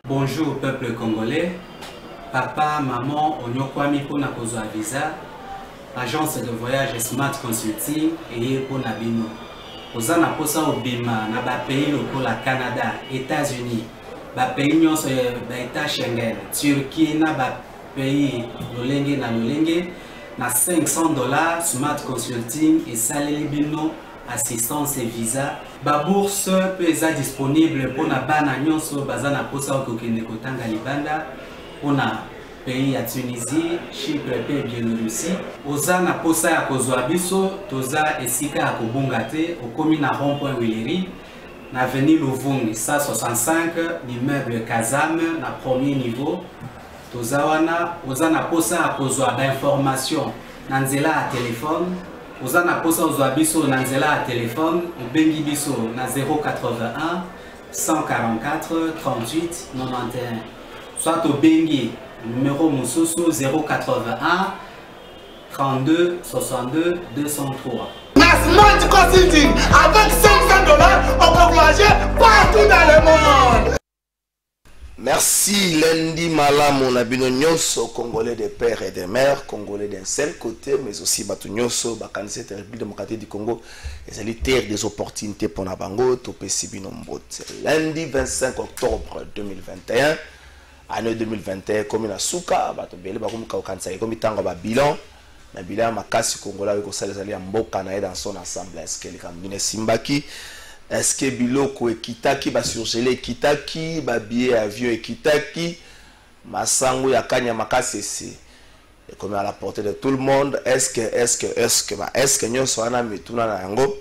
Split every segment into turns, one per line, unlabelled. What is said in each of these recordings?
Bonjour peuple congolais, papa, maman, onyokwami pona kozwa visa, agence de voyage Smart Consulting et pour Nabino. Oza na posa obima na ba pays lokola Canada, États-Unis, ba pays nyonso ba état Schengen, Turquie na ba pays lolenge na $500 Smart Consulting et saleli bino assistance et visa. Ba bourse peut être disponible pour na bana nyonso bazana posa okokende kotanga libanda pour na pays ya Tunisie, Chypre et Biélorussie. Oza na posa ya kozwa biso toza esika ya kobunga te okomi na rond-point Willery na avenue Luvungi 165 l'immeuble Kazam na premier niveau. Toza wana oza na posa ya kozwa ba information na nzela ya téléphone. Oza na posa ozwa biso na nzela ya téléphone obengi biso na 081 144 38 91 soit obengi numéro mususu 081 32 62 203.
Smart Consulting avec $500 on peut voyager partout dans le monde.
Merci lundi malam on a bino nyonso congolais de père et de mère, congolais d'un seul côté mais aussi batu nyonso bakanisi République démocratique du Congo ezali terre des opportunités pour na bango to pesi bino mbote. Lundi 25 octobre 2021 année 2021 comme na suka bato bele bakomi ka kanisa comme tango ba bilan na bilan makasi congolais ko salezali ya mboka na dans son assemblée est-ce que les kamine simbaki. Est-ce que biloko ekitaki ba surgelé ekitaki ba billet avion ekitaki masango ya kanya makasese et comme à la portée de tout le monde est-ce que nyonso wana mituna na yango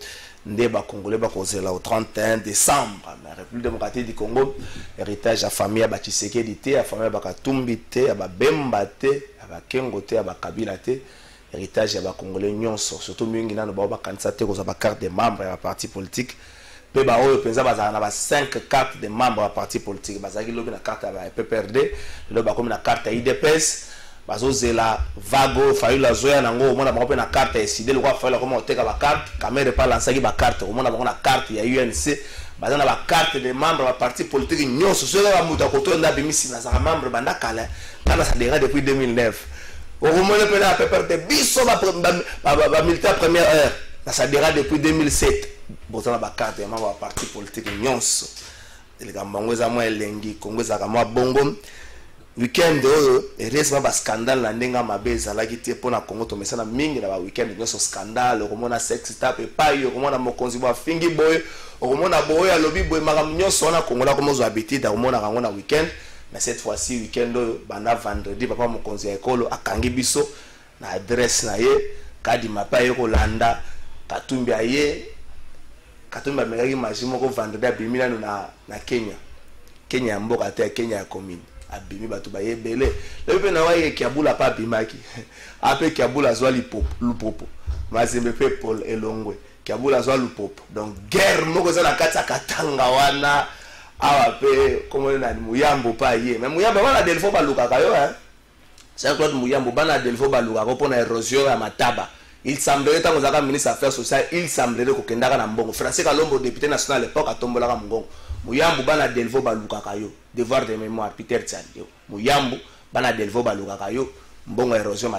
nde ba congolais ba kozela au 31 décembre na République démocratique du Congo héritage à famille ba Tshisekedi te à famille ba Katumbi te à ba Bemba te à ba Kengo te à ba Kabila te héritage ya ba congolais nyonso surtout mingi na ba kanisa te ko ba carte de membre ya parti politique. Pe ba oyo penza bazana ba 5 cartes de membres à parti politique bazaki lobi na carte ya PPRD lo ba comme na carte ya IDPS bazo zela vago faila zoya nango mona ba na carte ya SID lo kwa faila comme oteka ba carte camera pa lansaki ba carte mona ba na carte ya UNC bazana ba carte de membres à parti politique nyonso so ba muta koto nda bimisi na za membre banda kala kana ça déjà depuis 2009 au moment pe na PPRD biso ba militaire première heure ça déjà depuis 2007 bozana ba carte ya membre à parti politique nyonso les gambango za mo elengi kongo za kama bongo weekend oyo erese ba scandale na ndenga mabeza la kiti pona Congo to mesana mingi na ba weekend nyonso scandale komona sex tape pa yo komona mokonzi ba fingi boy komona boy ya lobi boy magam nyonso na Congo la komozo habitude komona kango na weekend mais cette fois-ci weekend oyo banda vendredi papa mokonzi ya ekolo akangi biso na adresse na ye kadi mapa yo kolanda katumbi aye katumba megaki majimo ko vendredi abimila na Kenya mboka te Kenya ya commune abimi batu bayebele le pe na waye kiabula pa bimaki ape kiabula zwa lupopo mazembe pe Paul Elongwe kiabula zwa lupopo donc guerre moko za na kata katanga wana awa pe comme na muyambo pa ye mais muyambo bana delfo baluka kayo c'est Claude muyambo bana delfo baluka ko pona érosion ya mataba. Il semblerait que le ministre des Affaires sociales, il semblerait que le Mbongo Français Kalombo, député national à l'époque, a tombé là Mbongo. Muyambu bana delvo baluka kayo, devoir de mémoire Peter Tsandio. Muyambu bana delvo baluka kayo, Mbongo érosion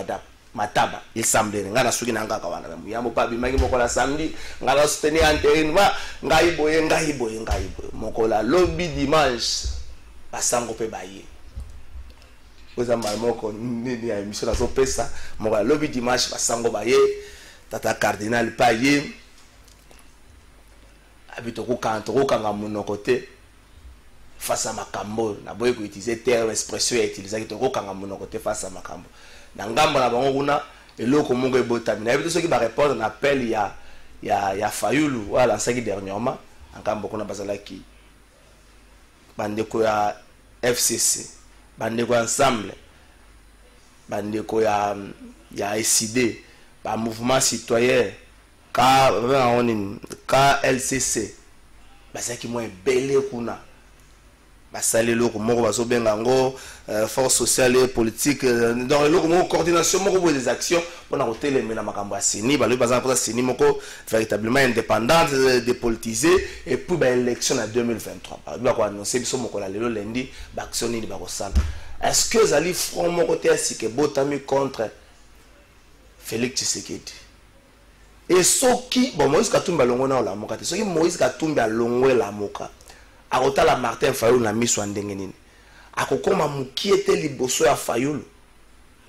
mataba. Il semblerait ngana suki nanga kawana. Muyambu pa bimaki mokola samedi, ngala soutenir anterinema, ngai boye. Mokola lobby dimanche, basango pe baye. Vous avez moko ni ya émission na so pesa mokola lobby dimanche basango baye tata cardinal paye habito ko kanga monoko te face à makambo na boye ko utiliser terme expression ya utiliser ko kanga monoko te face à makambo na ngambo na bango kuna eloko mongo ebotami na habito soki ba répondre na appel ya Fayulu wala saki dernièrement ngambo kuna bazalaki bandeko ya FCC bandeko ensemble bandeko ya SID ba mouvement citoyen KLCC basaki mo ebele kuna basali loko moko bazo bengango force sociale et politique dans loko moko coordination moko des actions pour na hôtel mais na makambo asini ba le bazan pour asini moko véritablement indépendante dépolitisée et pour ba élection en 2023 ba ko annoncer biso moko la lelo lundi ba action ni ba ko sala est-ce que zali front moko te asike botami contre Félix Tshisekedi et soki bon Moïse Katumbi longo na la moka te soki Moïse Katumbi longo la moka akotala Martin Fayulu na miso ndenge nini akokoma mukiete liboso ya Fayulu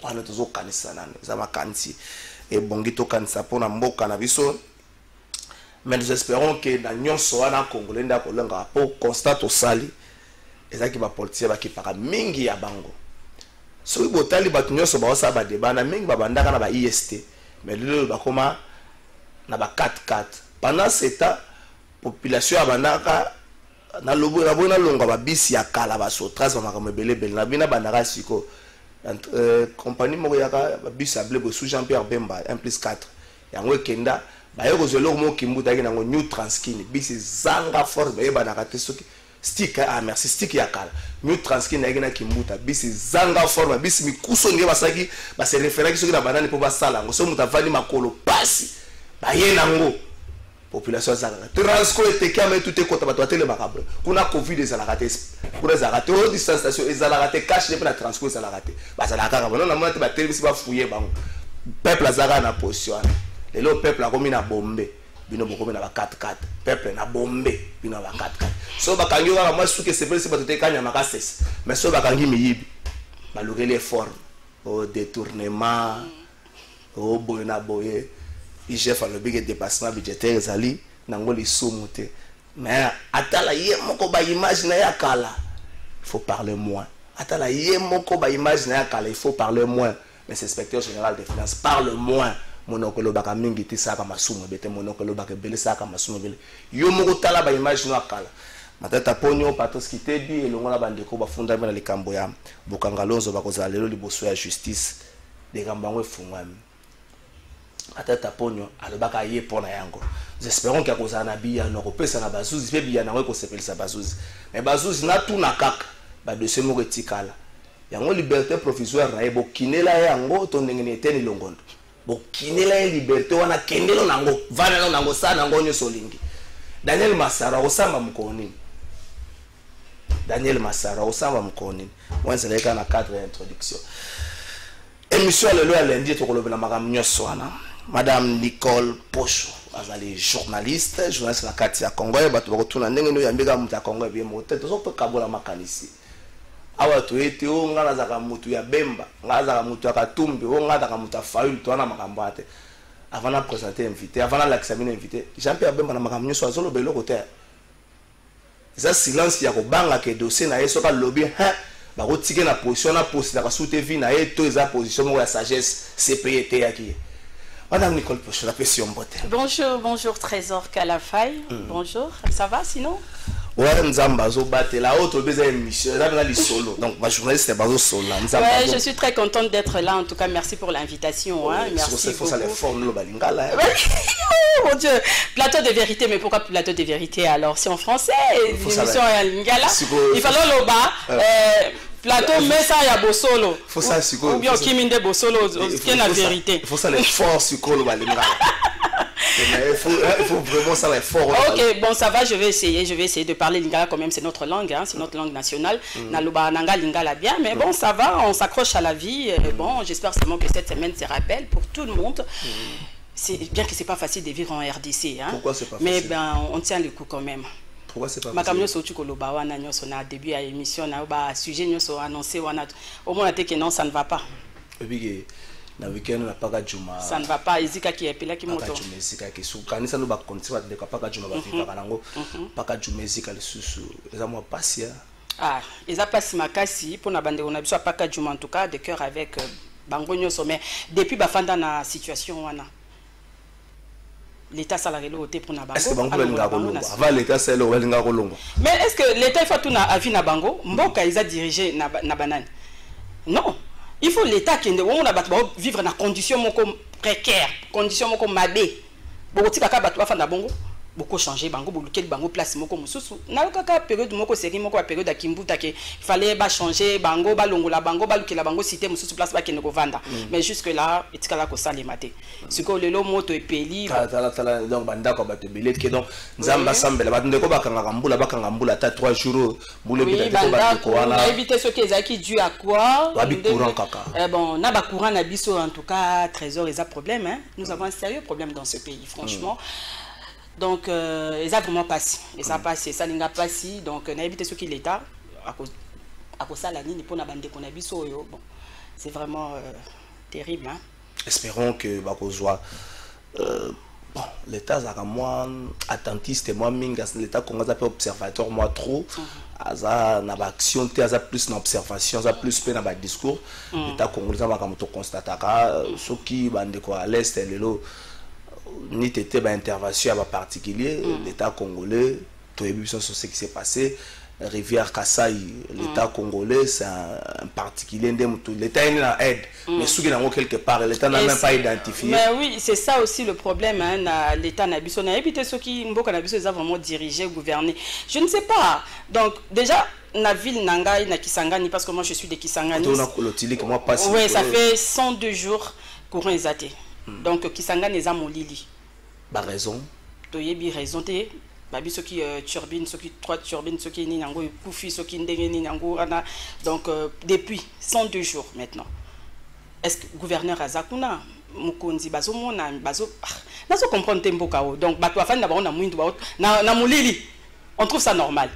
wana tozo kanisa nane za makanisi et bongi to kanisa pona mboka na biso mais nous espérons que na nyonso wana congolais nda kolenga po constat osali ezaki ba politicien ba kipaka mingi ya bango soki botali batu nyonso ba osa ba débat na mingi ba bandaka na ba IST mais lelo bakoma na ba 4-4 pendant ce temps population ya bandaka na lobo na bona longa ba bisi ya kala ba sotras ba makambo belebele na bina bandaka siko compagnie moko ya ka ba bisi ya blebo sous Jean-Pierre Bemba 1+4 yango kenda ba yoko zelo mo kimbuta ki nango new transkin bisi zanga force ba yeba na kate soki stick merci stick ya kala new transkin na yena kimbuta bisi zanga forme bisi mikuso nge basaki ba se référer soki na banane po ba sala ngo so mutavani makolo pasi ba yena ngo population zanga transco etekama tout ekota bato atele makabro kuna covid ezalaka te kuna ezalaka te o distanciation ezalaka te cash ne na transco ezalaka te bazalaka kaka bona na mona te batele bisi ba fouiller bango peuple azaka na position lelo peuple akomi na bombe bino bokomi na ba 4-4 peuple na bombe bino ba 4-4 so bakangi kaka moi suke sepele se bato te kanya makasese mais so bakangi miyibi balukeli effort au détournement au boye na boye IGF alobi ke dépassement budgétaire ezali nango lisumu te mais atala ye moko ba image na ya kala il faut parler moins atala ye moko ba image na ya kala il faut parler moins mais inspecteur général des finances parle moins monokolo baka mingi ti saka masumu bete monokolo baka bele saka masumu bele yo moko tala ba image na kala matata ponyo patos kitebi elongola bandeko bafunda na likambo ya bokangalonzo bakozala lelo liboso ya justice de kambango efungwami atata ponyo alobaka ye pona yango nous espérons qu'il y a na biya no kopesa na bazuzi pe biya na ko sepelisa bazuzi mais bazuzi na tuna kaka ba dossier moko etikala yango liberté provisoire na ebo kinela yango to ndenge neteni longondo bo kinela liberté wana kendelo nango vana nango sana ngo nyoso lingi Daniel Masara osamba mukoni Daniel Masara osamba mukoni wanze leka na cadre d'introduction émission le loi lundi to kolobela makam nyoso wana Madame Nicole Pocho, azali journaliste na kati ya Congo ya bato bakotuna ndenge no yambika muta Congo bien mote to so kabola makanisi awa to ete o ngala zaka mutu ya Bemba ngala zaka mutu ya Katumbi o ngala zaka mutu ya Fayulu to na makambo ate avant na présenter invité avant na l'examiner invité Jean-Pierre Bemba na makambo nyoso azolo belo côté za silence ya ko banga ke dossier na yeso ka lobby ha ba ko tike na position na poste na soute vie na eto eza position mo ya sagesse CPT yaki. Madame Nicole Pocho, la pression beauté.
Bonjour, bonjour Trésor Kalafaye. Bonjour, ça va sinon?
Ouais, nous avons battu la haute émission. Solo. Donc, ma journaliste est basée solo.
Ouais, je suis très contente d'être là. En tout cas, merci pour l'invitation. Hein. Merci beaucoup. Oh mon Dieu, plateau de vérité. Mais pourquoi plateau de vérité alors? C'est en français. L'émission est en lingala. Il fallait le bas. Plateau, mais ça, il y a Bosolo.
Faut ça,
ou bien Kiminde Bosolo, c'est la vérité.
Il faut ça, l'effort sur le il faut vraiment ça, l'effort.
Ok, bon, ça va, je vais essayer de parler lingala quand même, c'est notre langue, hein, c'est notre langue nationale. Naluba Nanga lingala bien, mais bon, ça va, on s'accroche à la vie. Bon, j'espère seulement que cette semaine se rappelle pour tout le monde. C'est bien que c'est pas facile de vivre en RDC. Hein,
pourquoi c'est pas facile?
Mais ben, on tient le coup quand même.
Pourquoi c'est pas
possible? Au début à l'émission, on a sujet annoncé, au moins que non, ça ne va pas.
Na week-end na paka juma
ça ne va pas izika ki epela ki moto
paka juma izika ki su kanisa no ba konti ba de paka juma ba fika kanango paka juma izika lisusu eza mo pasia
eza pasi makasi pona bande on a biso paka juma en tout cas de cœur avec bango nyoso mais depuis ba fanda na situation wana l'état salarié le côté pour na bango
est-ce que bango linga kolongo avant l'état salaire le linga kolongo
mais est-ce que l'état il faut tout na avis na bango mboka ils a dirigé na banane non. Il faut l'État qui est vivre dans des conditions précaires, conditions mabé. Bongo beaucoup changé bango bulukel bango place moko mususu na kaka période moko série moko la période akimbuta ke il fallait ba changer bango ba longola bango ba lukela bango cité mususu place ba kene ko vanda mais jusque là etikala ko salema te siko lelo moto epeli
tala donc banda ko bato belé ke donc nzamba sambela ba ndeko bakanga mbula ta 3 jours mbule bita ko ba ko wana
éviter ce qui est dû à quoi
ba bi courant kaka
bon na ba courant na biso en tout cas trésor les a problème hein nous avons un sérieux problème dans ce pays franchement. Donc, ils ont vraiment passé. Ils ont passé. Ça n'a pas passé. Donc, on a évité ce qu'il est à cause de ça, la ligne pour la bande qu'on a vu. Bon, c'est vraiment terrible. Hein?
Espérons que Bakozwa, bon, l'État est moins attentiste, moins mingas. L'État commence à faire observateur, moi trop. Aza na ba action te aza plus na observation aza plus pe na ba discours. L'État congolais va comme to constataka ce qui bande ko à l'est lelo ni tété ba intervention à particulier l'État congolais to ébution sur ce qui s'est passé rivière Kassai l'État congolais c'est un particulier l'État est en aide mais ceux qui n'ont quelque part l'État n'a même pas identifié.
Mais oui, c'est ça aussi le problème hein, l'État n'a biso na évité ceux qui mboka na biso ils ont vraiment dirigé gouverné je ne sais pas donc déjà na ville Nangai na Kisangani parce que moi je suis de Kisangani oui ça fait 102 jours courant exaté. Donc, Kisangani est à Molili.
Bah, raison.
Tu as raison. Tu as ceux qui turbines, ceux qui trois turbines, ceux qui n'ont pas ceux qui n'ont pas. Donc, depuis 102 jours maintenant. Est-ce que le gouverneur Azakuna, Mukonzi, Bazo, Bazo, Bazo comprend tempo kao. Donc, Batouafan d'abord, na Molili. On trouve ça normal.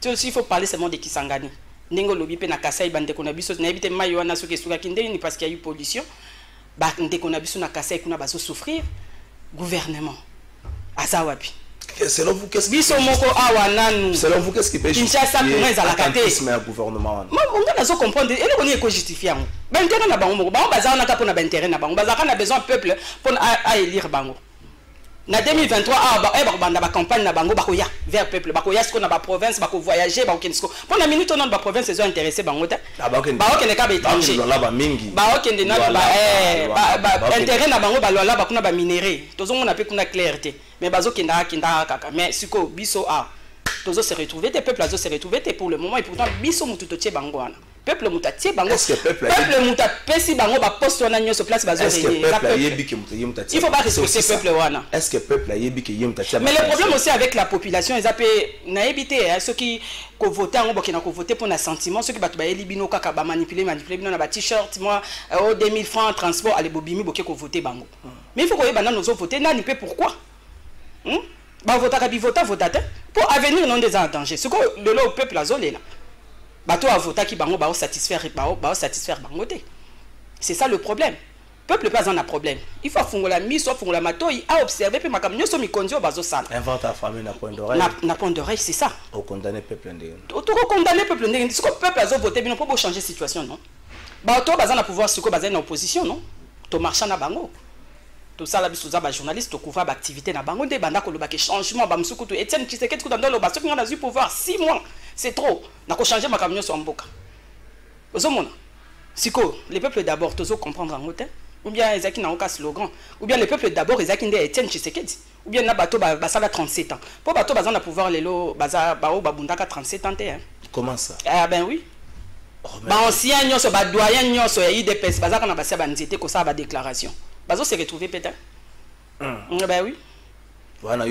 Tu aussi, il faut parler seulement de Kisangani. Nengo lobi pe na Kasai bande qu'on a biso na éviter mayo na ceux qui sont ni parce qu'il y a eu pollution. Dès qu'on a vu sur Kassai qu'on a besoin de souffrir gouvernement azawapi
selon vous qu'est-ce
qui
selon vous qu'est-ce qui peut
justifier
le gouvernement
moi on doit comprendre et on est justifier ben intérêt na bango bazana na pour na intérêt na bango bazaka na besoin peuple pour à élire bango na 2023 banda ba campagne na bango bakoya vers peuple bakoya ce qu'on a ba province bako voyager ba okensko pour na minute on a ba province ils ont intéressé bango ta ba okende ka ba étranger ba okende na ba intérêt na bango ba lola ba kuna ba minerai tozo mona pe kuna clarté mais bazo kenda kaka mais siko biso tozo se retrouver des peuples azo se retrouver pour le moment et pourtant biso mutu to tie bango wana peuple mutatie bango peuple muta pesi bango ba poste wana nyoso place bazo il faut pas respecter peuple wana
est-ce que peuple a yebi que yemutatie
mais le problème aussi avec la population ils appellent na éviter ceux qui ko voter en bokena ko voter pour un sentiment ceux qui batu ba elibino kaka ba manipuler bino na ba t-shirt moi au 2000 francs transport allez bobimi boké ko voter bango mais il faut ko yeba na nous voter nani pe pourquoi ba voter ka bi voter pour avenir non des en danger ce que le peuple azolé là bato a voté qui bango ba satisfaire bangote. C'est ça le problème. Peuple pas en a problème. Il faut fungola miso fungola matoi a observer pe makam nyoso mikondio bazo sala.
Invente la famille na point d'oreille.
Na point d'oreille c'est ça.
Au condamner peuple ndenge.
Au condamner peuple ndenge. Ce que peuple a voté bien pour changer situation non. Bato bazana pouvoir ce que bazana opposition non. To marchand na bango. Tout ça là biso ba journaliste to couvrir activité na bango de banda ko loba ke changement ba msuku to Etienne Tshisekedi ko dans le baso qui a eu pouvoir 6 mois. C'est trop. Na ko changer ma camion sur mboka. Ozomona. Siko, les peuples d'abord tozo comprendre en hôtel ou bien ezaki na oka slogan ou bien les peuples d'abord ezaki nde Etienne Tshisekedi ou bien na bato ba sala 37 ans. Pour bato bazana pouvoir lelo baza bao babundaka 37 ans hein.
Comment ça?
Ah ben oui. Ba ancien nyoso ba doyen nyoso ya IDPS bazaka na basa ba nzete ko ça ba déclaration. Bazo se retrouver peut-être. Ben oui.
Voilà,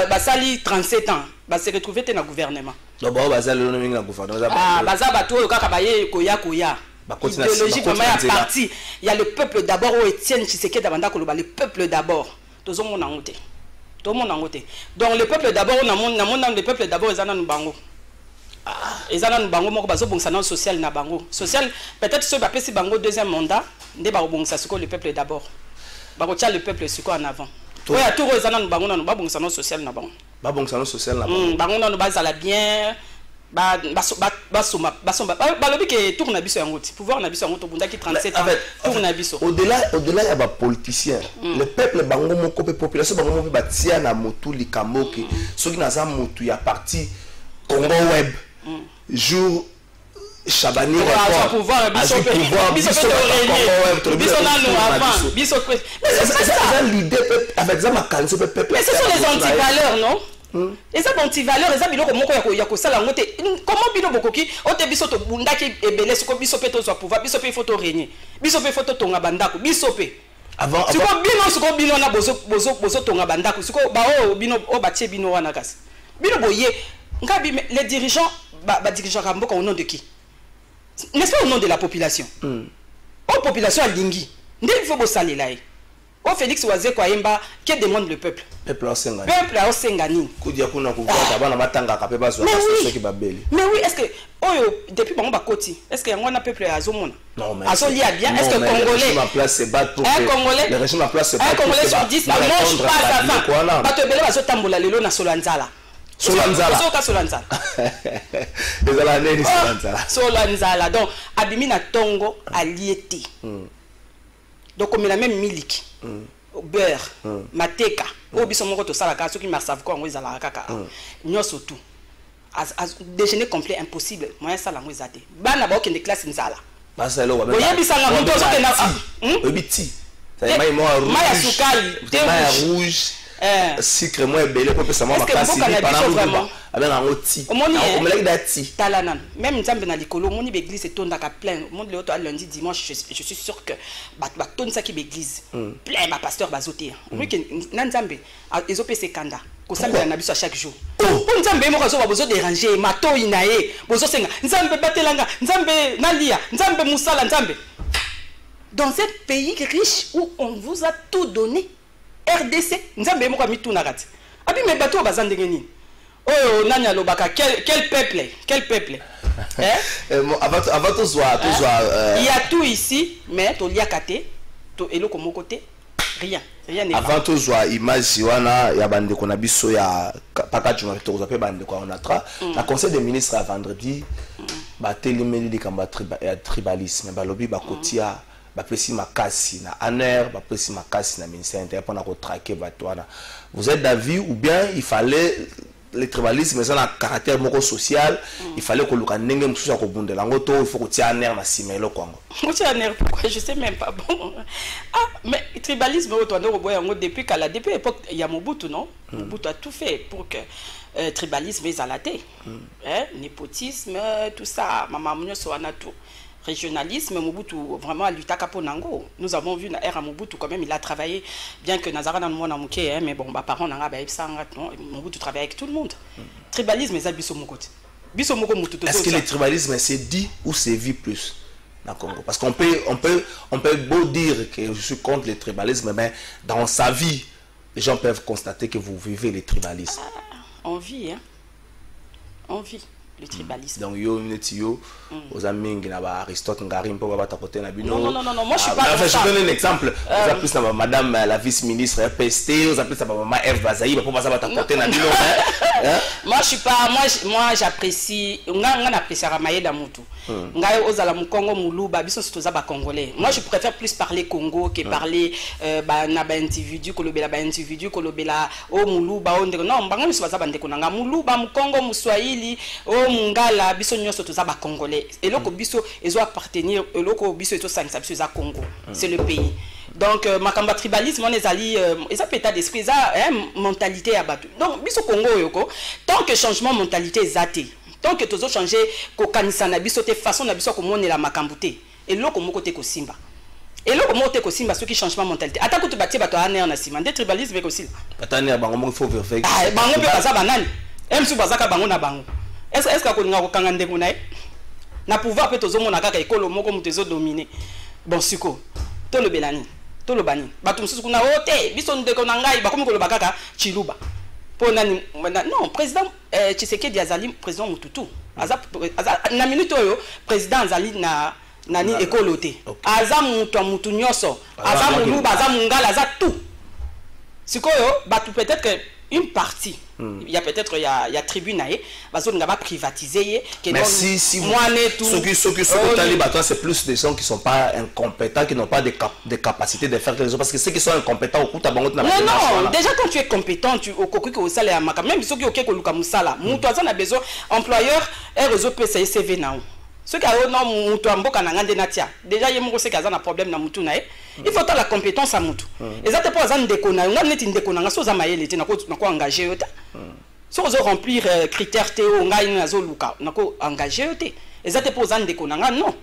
bah sali 37 ans, bah se retrouver dans le gouvernement.
Donc bah ça le nom gouvernement.
Ah bah ça bah tout le cas baye koya. Idéologie vraiment il y a parti. Il y a le peuple d'abord où Etienne Tshisekedi d'abanda ko le peuple d'abord. Tozo mon angote. Tout mon angote. Donc le peuple d'abord na mon le peuple d'abord ezana nu bango. Ezana nu bango moko bazo bongsa na social na bango. Social peut-être ceux ba pesi bango deuxième mandat, nde ba bongsa siko le peuple d'abord. Ba ko tia le peuple siko en avant. Oui, à tout le monde, bango na ba bon salon social na bango.
Ba bon salon social na bango.
Bango na ba zala bien. Ba lobi ke tour na biso yango ti. Pouvoir na biso yango to bunda ki 37 ans. Tour na biso.
Au-delà il y a ba politiciens. Le peuple bango moko pe population bango moko ba tia na motu likambo ke soki na za motu ya parti Congo Web. Jour Chabani
répond pouvoir mais c'est ce sont les antivaleurs, non? Et ça antivaleurs, et ça biloko moko ya ko sala ngote. Comment bino bokoki o te biso to bundaki ebele siko biso pe to so pouvoir, biso pe photo régner. Biso pe photo tonga bandako, biso pe. Avant siko bino na bozo tonga bandako, siko ba o bino o batie bino wana kasi. Bino boye, ngabi les dirigeants dirigeants Ramboka au nom de qui? N'est-ce pas au nom de la population? La population a lingi. Il faut que ça aille. Au Félix Oazé Koyemba, qui demande le peuple? Peuple à Sengani. Mais oui, est-ce que depuis que Koti, est-ce qu'il y a un peuple à Zomona? Non, mais est-ce que Congolais, le régime à place, un Congolais sur 10 ne mange pas sa faim. Batobele va se tambola lelo na Solanzala. Solanzala. Donc, Abimina Tongo a liété. Donc, on a même miliki, beurre, mateka. Obiso moko to salaka, ceux qui me savent quoi, on les a kaka. Nous surtout. Déjeuner complet impossible. Moi, ça la mouise até. Bana ba okende classe nzala. Basalo wa. Oya bisanga monto zo ke na. Obiti. Ça y Maya sukali, thé rouge. Sucre moi belé pour que ça m'a cassé pendant avec un rôti on me l'a dati talanan même nzambe na likolo moni l'église tondaka plein monde le autre lundi dimanche je suis sûr que ba tonne ça qui l'église plein ba pasteur bazoté oui que nzambe ezopé sekanda ko sambela na biso chaque jour pour nzambe mo kazo bazo déranger mato inae bozo senga nzambe batelanga nzambe nalia nzambe musala nzambe dans ce pays riche où on vous a tout donné. RDC, nzambe moko mituna kati. Abi me bato bazande ngeni. Oh nanya lobaka quel peuple. Avant tout soit il y a tout ici mais to liakate to eloko moko te rien n'est avant tout soit image wana ya bande ko na biso ya paka juma to ko zape bande ko onatra la conseil des ministres à vendredi ba telimeli di kamba tribalisme ba lobi ba kotia bapesi makasi na ANER, bapesi makasi na ministère intérieur pour na traquer batwana. Vous êtes d'avis ou bien il fallait le tribalisme ça a caractère moko social, il fallait que luka ndenge mususu ko bundela ngoto il faut que tia ANER na simelo kwango. Tia ANER pourquoi je sais même pas bon. Ah mais tribalisme au tondo ko boya ngo depuis l'époque il y a Mobutu non? Mobutu a tout fait pour que tribalisme ezalaté. Népotisme tout ça, maman munyo so ana tout. Régionalisme, Mobutu vraiment à l'Utaka Ponango. Nous avons vu na era Mobutu quand même il a travaillé bien que Nazara dans le monde amouké mais bon bah parents n'anga ba ibsanga non Mobutu travaille avec tout le monde. Tribalisme ça biso moko. Biso moko mutu. Est-ce que le tribalisme c'est dit ou c'est vu plus dans Congo? Parce qu'on peut beau dire que je suis contre le tribalisme mais dans sa vie les gens peuvent constater que vous vivez le tribalisme. On vit hein. On vit. Le tribalisme. Donc yo minetio aux amis qui n'aba Aristote Ngari pour ba tapoter na bino. Non, moi je suis pas je donne un exemple. Vous appelez ça madame la vice-ministre RPST, vous appelez ça maman Eve Bazaï pour pas ça ba tapoter na bino. Moi je suis pas moi j'apprécie nga apprécie Ramayeda Mutu. Nga ozala mu Congo muluba biso toza ba congolais. Moi je préfère plus parler Congo que parler na ba individu kolobela ba individu kolobela o muluba onde non banga biso baza bande konanga muluba mu Congo mu Swahili mungala biso nyonso toza ba congolais eloko biso ezo appartenir eloko biso ezo sangisa biso za Congo c'est le pays donc makamba tribalisme on ezali eza pétat d'esprit eza mentalité ya bato donc biso Congo yoko tant que changement mentalité ezate tant que tozo changer ko kanisa na biso te façon na biso ko monela makambo te eloko moko te ko simba eloko moko te ko simba ceux qui changement mentalité ata ko to batie bato aner na sima de tribalisme ko sila batane bango mo faut vérifier bango pe baza banani emsu bazaka bango na bango. Est-ce que vous avez na pouvoir peut tozo mona kaka ekolo moko mutezo dominer bon siko to le belani to le bani batum susu kuna ote biso ndeko na ngai bakomi ko le bakaka chiluba pona non président Tshisekedi azali président mututu aza na minute oyo président azali na nani ekolo te aza mutu nyoso aza muluba aza mungala aza tout sikoyo batu peut-être que une partie il y a peut-être il y a tribune aé parce qu'on va privatiser
mais si moi ceux qui sont talibans c'est plus des gens qui sont pas incompétents qui n'ont pas de capacité de faire quelque chose parce que ceux qui sont incompétents au coup ta bango na
non déjà quand tu es compétent tu au koki ko sala ya maka même ceux qui OK ko luka musala mutu azana besoin employeur et réseau PCCV nao Ce qui a non mutu amboka na ngande natia. Déjà yemo ko se kaza na problème na mutu na e. Il faut la compétence à mutu. Exacte pour azan ndeko na ngam neti ndeko na ngaso za mayele te na ko engager yo ta. Si on remplir critères théo ngai na zo luka na ko engager yo te. Exacte pour azan ndeko na ngam non.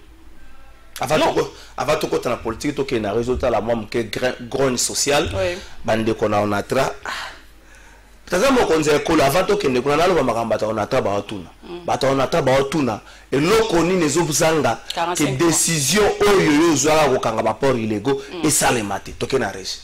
Avant tout côté la politique to ke na résultat la moi que grogne social bande ko na onatra. Taza mo konze ko la avant to ke ndeko na lo ba makamba ta onatra ba otuna. Bata onatra ba otuna et loko ni nezo buzanga que décision oyo yo zwala ko kanga ba port illégaux et ça les maté to ke na régi.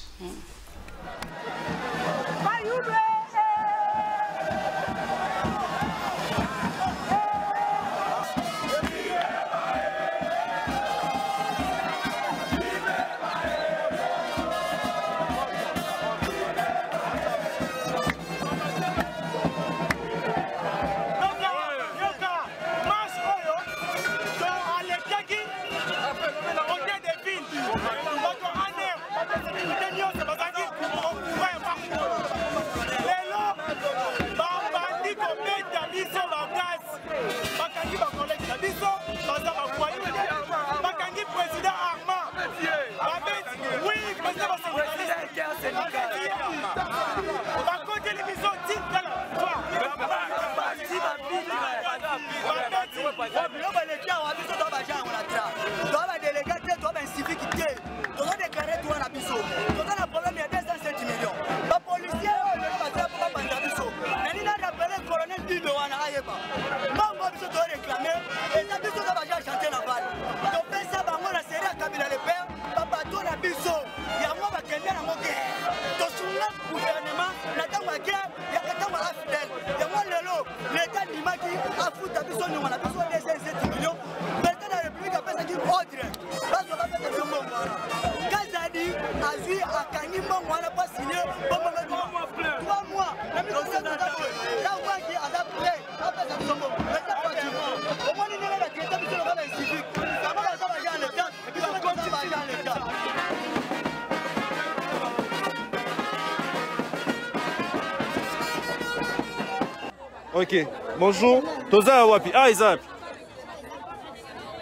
Ok, bonjour. Toza wapi? Ah, Isaac.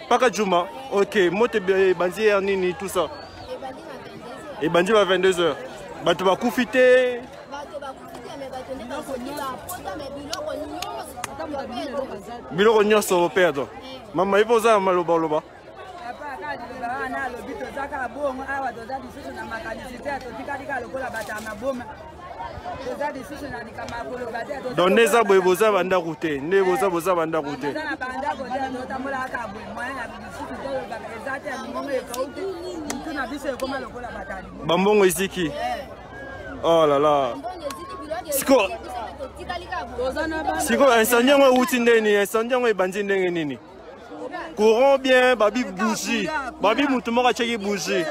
Paka Juma. Ok, moi t'es bandi nini tout ça. Et bandi va 22h. Bah tu vas koufiter. Biloko nyonso perdre. Mama ipo za maloba loba. Donc neza boye boza banda route, ne boza banda route. Bambongo isiki. Oh là là. Siko incendie ngo uti ndeni, incendie ngo ebandi ndenge nini? Courant bien, babi bougie. Babi mutu moko cheki bougie.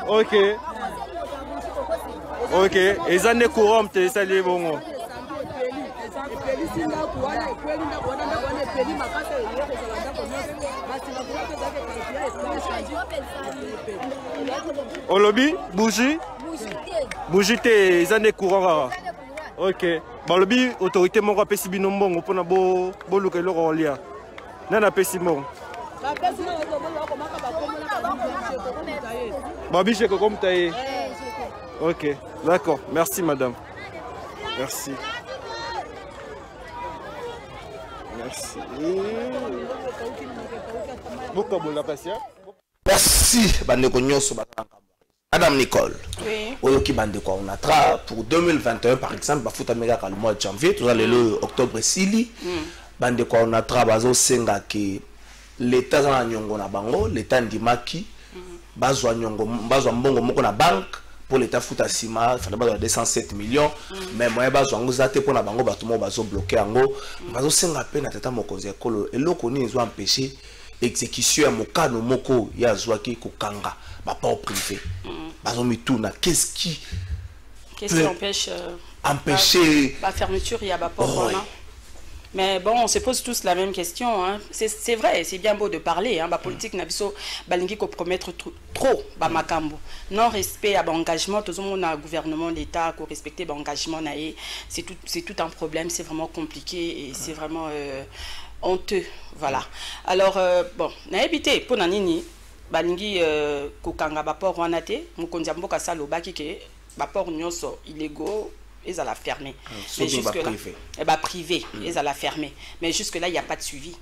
OK. Ok, et ça n'est courant, c'est les bons. Au lobby, bougie? Bougie, ça n'est courant. Ok, bon, lobby, autorité, mon rappel, si bien bon, on a beau look et le rolia. Nana pessimon. Babi, j'ai comme taillé. Ok, d'accord. Merci, madame. Merci. Merci.
Merci, Bandeko Nyoso. Madame Nicole.
Oui.
Oyoki Bandeko Onatra, pour 2021, par exemple, Bafuta Mega le mois de janvier, tout ça, le octobre, Sili. Bandeko Onatra, Bazo Senga, qui l'État dans la Nyongo na Bango, l'État Ndimaki, Bazo Nyongo, Bazo Mbongo Moko na banque. Pour l'État Fouta Sima, il fallait 207 millions. Mais moi, je suis pour la banque, je suis bloqué. Je suis peine à tata mokozi ekolo. Et l'autre, ils ont empêché l'exécution de cas de moko ya zwaki kokanga, pas au privé. Ils ont mis tout là. Qu'est-ce qui
empêche
empêcher
la fermeture? Il y a pas pour Mais bon, on se pose tous la même question. Hein. C'est vrai, c'est bien beau de parler. Hein. La politique n'a pas balingi compromettre trop makambo. Non respect à l'engagement, tout le monde a gouvernement, l'État, pour respecter l'engagement, c'est tout un problème. C'est vraiment compliqué et c'est vraiment honteux, voilà. Alors, bon, n'a évité, pour Nanini, balingi kokanga baport wanate, mukonzi mboka salobaki ke baport nyonso illégaux, ils allaient fermer. Mais jusque là, privé, ils allaient fermer. Mais jusque là, il n'y a pas de suivi.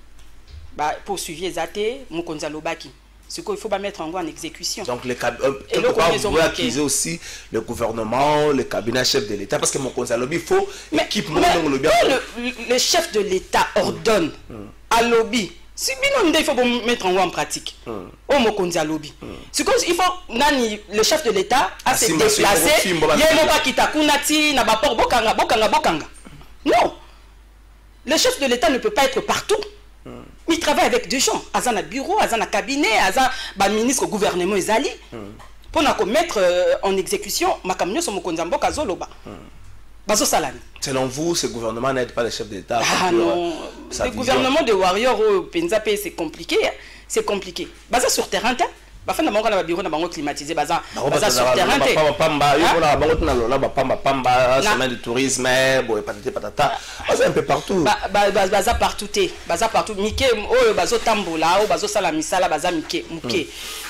Pour suivre les athées, mukonzi lobaki. Ce qu'il faut pas mettre en exécution.
Donc, quelque part, vous pouvez accuser aussi le gouvernement, le cabinet chef de l'État, parce que mukonzi lobby, il faut équipement.
Le chef de l'État ordonne à lobby. Si il faut mettre en pratique. Au Mokonzi lobby. Il faut le chef de l'État a se déplacer. Non. Le chef de l'État ne peut pas être partout. Il travaille avec des gens. Azana bureau, azana cabinet, azana ministre gouvernement ezali. Pour mettre en exécution makamnyo so Mokonzi mboka zoloba. Selon
vous, ce gouvernement n'aide pas le chef d'État?
Ah non, le gouvernement de Warrior au Penzapé, c'est compliqué. C'est compliqué. Basé sur terrain, bah fin d'abord on a bureau d'abord climatisé, basé sur terrain.
Semaine de tourisme, patata, c'est un peu partout.
Basé partout, basé partout. Mickey, oh baso tambola, oh baso salamisala, basé Mickey, Mickey.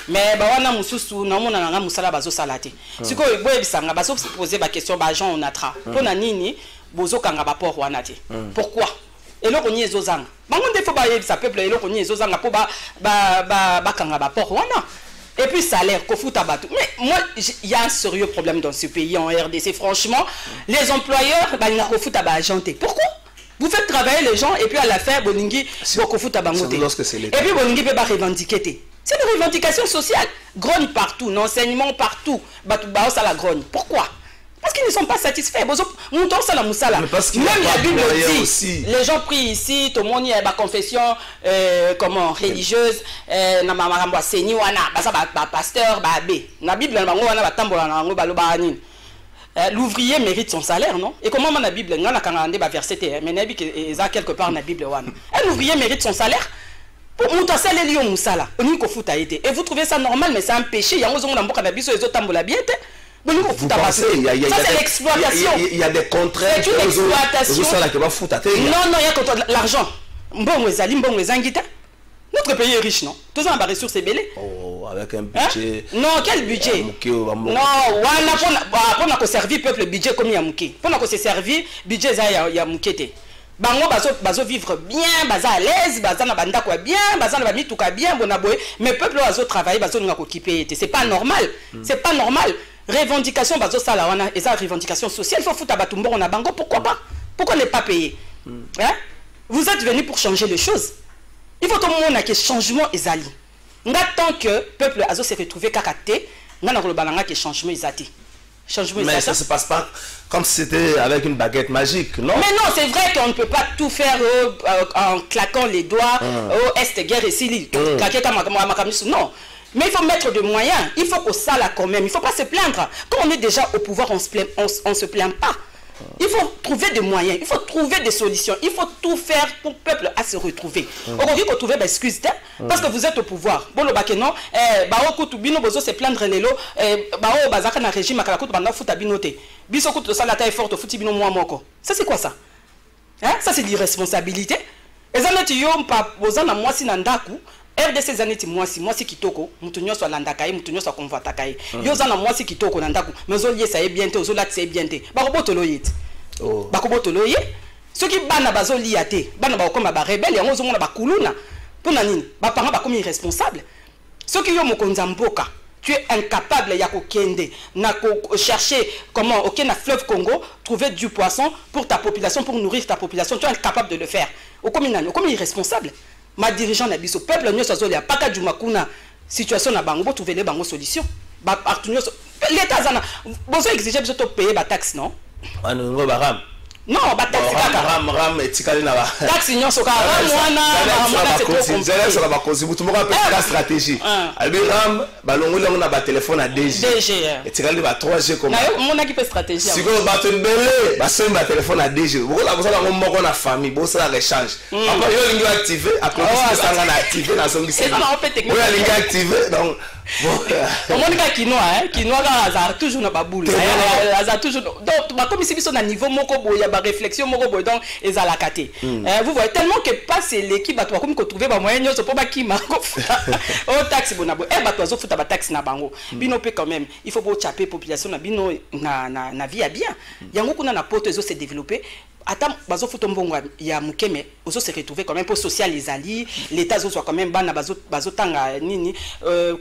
Mais bah on a mususu, non on a un musala baso salate. Si quoi, boy bisanga, baso poser la question, bah Jean on a tra. Pour nani bozo kanga bapor wanate. Pourquoi? Et là on y est zozang. Bah on défaut bah ça peuple et là on y est zozang pour ba kanga bapor wana. Et puis salaire, kofuta batou. Mais moi, il y a un sérieux problème dans ce pays en RDC. Franchement, les employeurs, bah ils n'ont kofuta ba agenté. Pourquoi? Vous faites travailler les gens et puis à la fin, boningi, kofuta ba moté. Et puis boningi peut pas revendiquer. C'est une revendication sociale. Grogne partout, l'enseignement partout. Batou bao ça la grogne. Pourquoi? Parce qu'ils ne sont pas satisfaits. Même la Bible dit, les gens prient ici, tout le monde a une confession religieuse, pasteur, la Bible, l'ouvrier mérite son salaire, non? Et comment la Bible, on a verset, mais quelque part dans la Bible, un ouvrier mérite son salaire. Et vous trouvez ça normal, mais c'est un péché. Il y a
vous pensez, ça c'est l'exploitation. Il y a des contraintes.
C'est une exploitation. Non, il y a l'argent. Notre pays est riche, non? Tous les ressources belées.
Oh, avec un budget.
Non, quel budget? Non, on a servi peuple budget comme il y a mouké. On a servi budget il y a mouké. Bango bazo vivre bien, baza à l'aise, baza na banda quoi bien, baza na bami tout ka bien, bonaboé. Mais peuple bazo travailler, bazo nga ko kiper. C'est pas normal. C'est pas normal. Revendication bazo sala wana et ça revendication sociale il faut foutre batumbo on a bango pourquoi pas pourquoi ne pas payer hein? Vous êtes venus pour changer les choses, il faut tout le monde que changement ezali nga tant que peuple azo se retrouver kakaté nga na kolobana que changement ezati changement
mais ça se passe pas comme si c'était avec une baguette magique, non? Mais
non, c'est vrai qu'on ne peut pas tout faire en claquant les doigts au est guerre et sili non. Mais il faut mettre des moyens. Il faut que ça là quand même. Il ne faut pas se plaindre. Quand on est déjà au pouvoir, on ne se plaint pas. Il faut trouver des moyens. Il faut trouver des solutions. Il faut tout faire pour le peuple à se retrouver. Aujourd'hui, il faut trouver des excuses. Parce que vous êtes au pouvoir. Bon, le bakenon, bino bozo se plaindre les lots. Bazaka na régime à kalakout banda futa binote. Biso kout ça la taille forte futi bino moi moko. Ça c'est quoi ça? Hein? Ça c'est l'irresponsabilité. Et ça n'est pas bozana moi si nandaku. RDC zaneti mwasi kitoko mutunyo so landaka mutunyo so konvata kai yo zana mwasi kitoko nandaku mezo lié ça est bien te ozolat c'est bien te bakobotolo yet bakobotolo ye soki bana bazo liate bana ba koma ba rebelle yango zomona bakuluna pona nini ba parents ba comme irresponsable soki yo mokonzi mboka tu es incapable ya kokende na ko chercher comment OK na fleuve Congo trouver du poisson pour ta population pour nourrir ta population, tu es incapable de le faire au comme irresponsable. Ma dirigeant na biso peuple nyo so ya paka jumakuna situation na bango trouver les bango solution ba partout l'état zana bozo exiger biso to payer ba taxe non
ngo baram
non ba taxe
ram etikali na ba
taxe nyo so ka ram wana c'est trop
compliqué ça va causer tout monde peut la stratégie albi ram balongo longo na ba téléphone à DG etikali ba 3G comme
na mon équipe stratégie
siko ba tembele ba semba téléphone à DG bokola bosa ngo moko na famille bosa la échange après yo lingi activer après ça nga na activer na songi c'est ça on peut technique yo lingi activer donc
Au monde ka quinoa hein, quinoa ka toujours na baboule. Ça toujours donc ba comme si biso na niveau moko boya ba réflexion moko boya donc ezala katé. Vous voyez tellement que passe l'équipe ba to comme ko trouver ba moyen nyonso po ba kima ko futa. O taxi bonabo e ba to zo futa ba taxi na bango. Bino pe quand même, il faut bo chaper population na bino na vie à bien. Yango kuna na poto ezo se développer. Attends, bazo futombongo ya mukeme ozo se retrouver quand même pour social les alliés, l'état zo soit quand même bana bazo tanga nini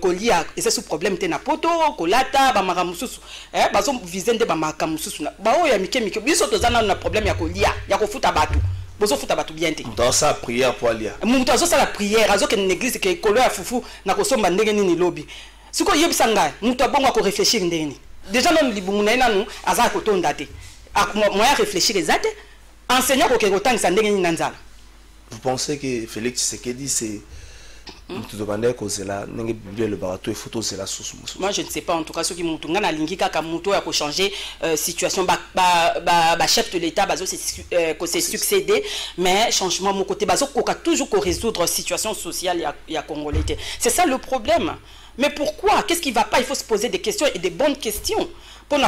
kolia et c'est sous problème te na poto kolata ba makamususu bazo vizende ba makamususu ba o ya mikeme biso tozana na problème ya kolia ya ko futa batu bozo futa batu bien te
dans sa prière pour alia
mutu azo sala prière azo ke l'église ke kolo ya fufu na kosomba ndenge nini lobi siko yebisa ngai mutu abongo ko réfléchir ndenge déjà non libungu na nanu aza ko tonda te moyen réfléchir ezate enseignant ko ke tangisa ndenge nini nanzala.
Vous pensez que Félix Tshisekedi c'est mutu dobande ko zela ndenge bible le barato et photo zela sous
moi je ne sais pas en tout cas ceux qui mutu ngana lingi kaka mutu ya ko changer situation ba chef de l'état bazo ko se succéder mais changement mon côté bazo ko toujours ko résoudre situation sociale ya congolais. C'est ça le problème. Mais pourquoi? Qu'est-ce qui va pas? Il faut se poser des questions et des bonnes questions pour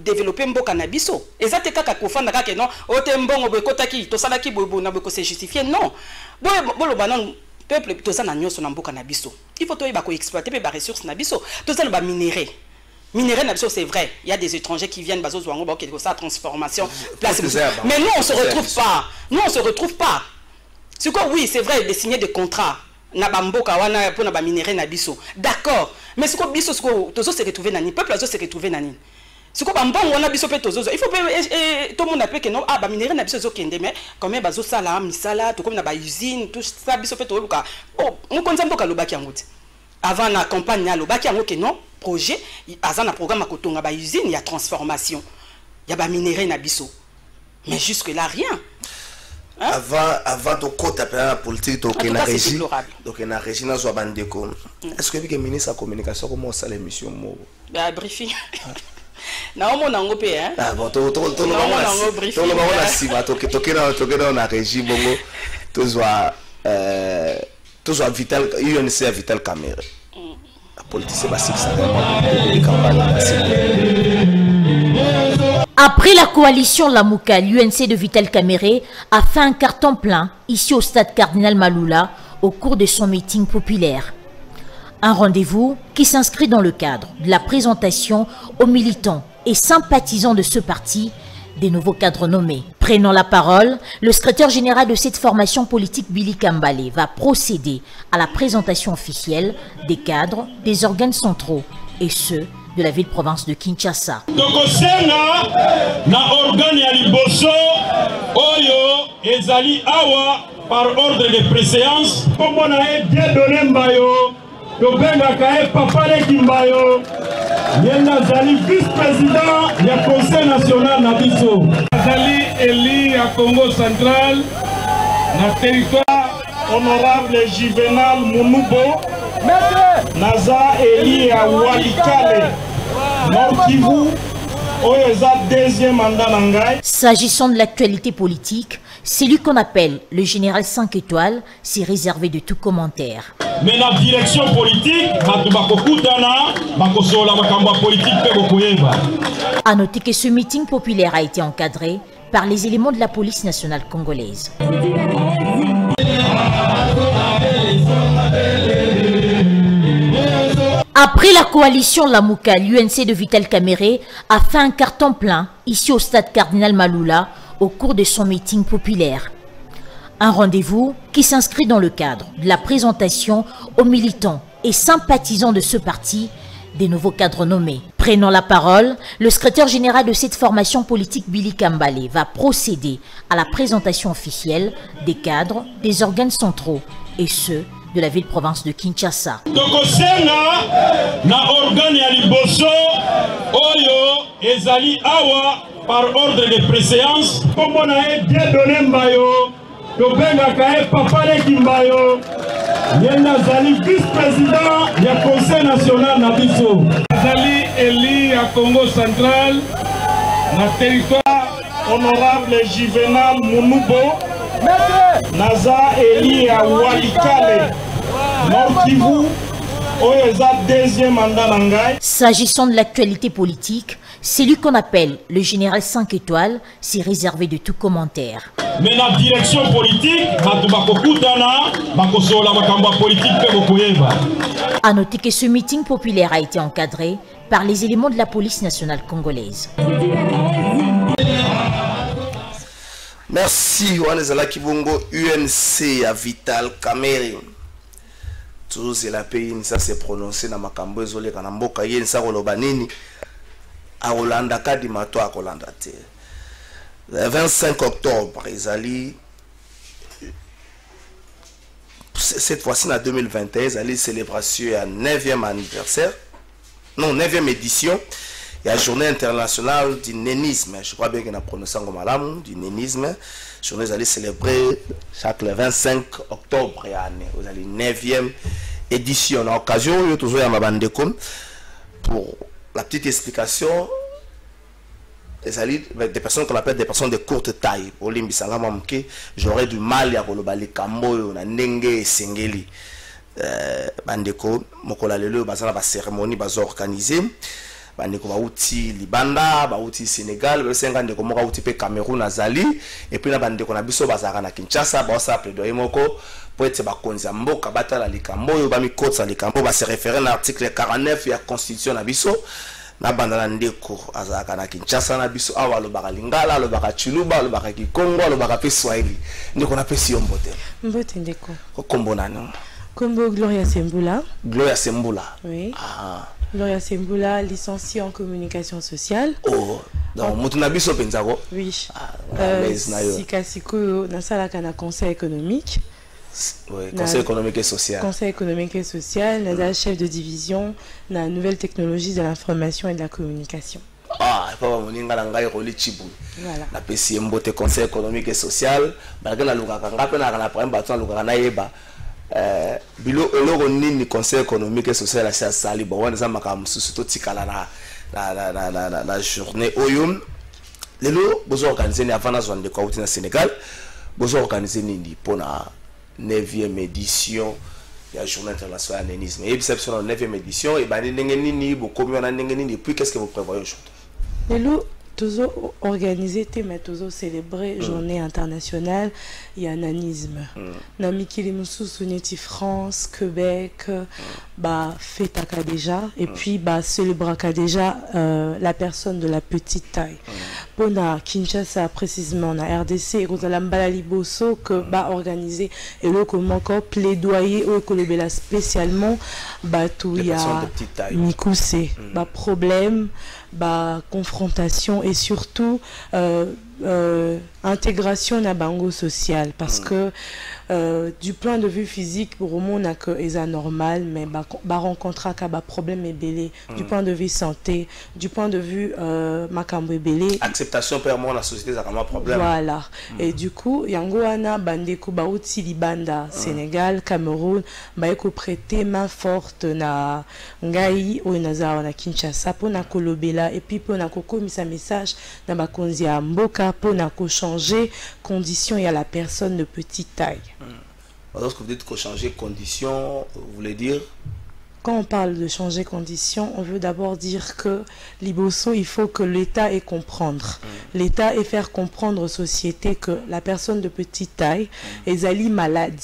développer un bon cannabis. Et ça, c'est quand on non, oh t'es bon, on kotaki, to salaki bobo na boko c'est justifié. Non, bon le banan peuple to ça na nyoso na bon cannabis. Il faut toi bako exploiter les ressources nabiso. To ça ba minérer. Minérer nabiso c'est vrai. Il y a des étrangers qui viennent bazo zwango ba quelque ça transformation place. Mais nous on se retrouve pas. Nous on se retrouve pas. C'est quoi? Oui, c'est vrai de signer des contrats. Na bamboka wana pour na ba minérer na biso. D'accord. Mais ce que biso ce que tozo se retrouver nani, peuple azo se retrouver nani. Ce que bambon wana biso pe tozo. Il faut tout le monde appelle que non ah ba minérer na biso zo kende mais quand même bazo sala misala to comme na ba usine tout ça biso pe to luka. Oh, on konza mboka lobaki yangote. Avant la campagne na lobaki yango que non, projet azana programme akotonga ba usine, il y a transformation. Il y a ba minérer na biso. Mais jusque là rien. Hein? Avant
de côté la politique donc en régie donc en régie na zo bandeko est-ce que le ministre de la communication comment ça l'émission mo
ba briefing na omo nango pe hein
ah bon to na si ba to na na régie bongo to zo vital UNC vital caméra la politique ba c'est ça les campagnes.
Après la coalition Lamouka, l'UNC de Vital Kamerhe a fait un carton plein ici au stade Cardinal Maloula au cours de son meeting populaire. Un rendez-vous qui s'inscrit dans le cadre de la présentation aux militants et sympathisants de ce parti des nouveaux cadres nommés. Prenant la parole, le secrétaire général de cette formation politique Billy Kambale va procéder à la présentation officielle des cadres des organes centraux et ceux de la ville-province de Kinshasa.
Na organe ya liboso oyo ezali awa par ordre de préséance kombo na ye bien donné mbayo tobengaka ye papa leki mbayo ye nazali vice-président ya conseil national na biso azali eli ya Congo central na territoire honorable Juvenal Munubo naza eli ya Walikale Nord Kivu.
S'agissant de l'actualité politique, celui qu'on appelle le général 5 étoiles s'est réservé de tout commentaire.
Mais la direction politique,
à noter que ce meeting populaire a été encadré par les éléments de la police nationale congolaise. Après la coalition Lamouka, l'UNC de Vital Kamerhe a fait un carton plein ici au stade Cardinal Maloula au cours de son meeting populaire. Un rendez-vous qui s'inscrit dans le cadre de la présentation aux militants et sympathisants de ce parti des nouveaux cadres nommés. Prenant la parole, le secrétaire général de cette formation politique Billy Kambale va procéder à la présentation officielle des cadres des organes centraux et ceux de la ville-province de Kinshasa.
Na organe ya liboso oyo ezali awa par ordre de préséance kombo na ye bien donné mbayo tobengaka ye papa leki mbayo ye nazali vice-président ya conseil national na biso azali eli ya Congo central na territoire honorable Juvenal Munubo naza eli ya Walikale Nord Kivu deuxième mandat Nangai.
S'agissant de l'actualité politique, celui qu'on appelle le général 5 étoiles s'est réservé de tout commentaire.
Mais la direction politique,
A noter que ce meeting populaire a été encadré par les éléments de la police nationale congolaise.
Merci Wanezala Kibongo UNC à Vital Kamere. Toujours c'est la pays ça s'est prononcé dans makambo ezole kana mboka yen sa koloba nini a Rolanda kadi mato a Rolanda te. Le 25 octobre ezali cette fois-ci en 2021 ezali célébration à 9e anniversaire. Non, 9e édition. Il y a la journée internationale du nénisme. Je crois bien qu'on a prononcé en malam du nénisme. Journée allée célébrer chaque le 25 octobre. Vous avez la 9e édition. À l'occasion, il y a toujours un mabandeko. Pour la petite explication, des personnes qu'on appelle des personnes de courte taille. J'aurais du mal à kolobali kambo na nenge et sengeli. Bandeko, mokola lelo bazana ba cérémonie bazo organisée. Bandeko bauti Libanda, bauti Sénégal, basenga ndeko moka uti pe Cameroun azali et puis na bandeko na biso bazaka na Kinshasa ba sa plaidoyer moko pour être bakonza mboka batala likambo yo ba mi kotsa likambo ba se référer na article 49 ya constitution na biso na bandana ndeko azaka na Kinshasa na biso awa lo baka lingala lo baka chuluba lo baka kikongo lo baka pe swahili ndeko na pesi yo mbote
ndeko
ko kombo nano
kombo Gloria Sembula.
Gloria Sembula,
oui. Gloria Sembula, licenciée en communication sociale.
Oh, donc Moutunabiso Penzako.
Oui. Sikasiko, Nasalaka na conseil économique.
Oui, conseil économique et social.
Conseil économique et social, Nada chef de division, na nouvelle technologie de l'information et de la communication.
Ah, papa moninga na ngai roli chibu.
Voilà.
Na pesi mbote conseil économique et social, balaka na lukaka ngape na kana prendre bato na lukaka na yeba. Bilo eloko nini conseil économique et social à sali bon on za maka mususu to tikala la journée oyum lelo bozo organiser ni avant na zone de Kouti na Sénégal bozo organiser nini pour na 9e édition ya journée internationale de nénisme et exception na 9e édition et ba ndenge nini bo komi na ndenge nini puis qu'est-ce que vous prévoyez aujourd'hui
lelo toujours organisé, mais toujours célébrer journée internationale, il y a nanisme. Namikili Moussou Neti France, Québec, bah fêtaka déjà et puis bah célébraka déjà la personne de la petite taille. Pour na Kinshasa précisément na RDC, Rosalamba Liboso que bah organisé et le comment encore plaidoyer au Kolobela spécialement bah tout il y a Mikousé, bah problème, bah confrontation et surtout intégration na bango social parce que du point de vue physique pour le monde que est anormal mais bah rencontrer qu'à problème est belé du point de vue santé du point de vue makambo est belé
acceptation pour moi la société ça comme un problème
voilà et du coup yango ana bandeko ba uti libanda Sénégal Cameroun ba eko prêter main forte na ngai o naza na Kinshasa pour na kolobela et puis pour na kokomisa message na bakonzi ya mboka pour na ko changer condition il y a la personne de petite taille.
Lorsque vous dites que changer condition, vous voulez dire?
Quand on parle de changer condition, on veut d'abord dire que Liboso, il faut que l'État ait comprendre. L'État ait faire comprendre aux sociétés que la personne de petite taille est ali malade.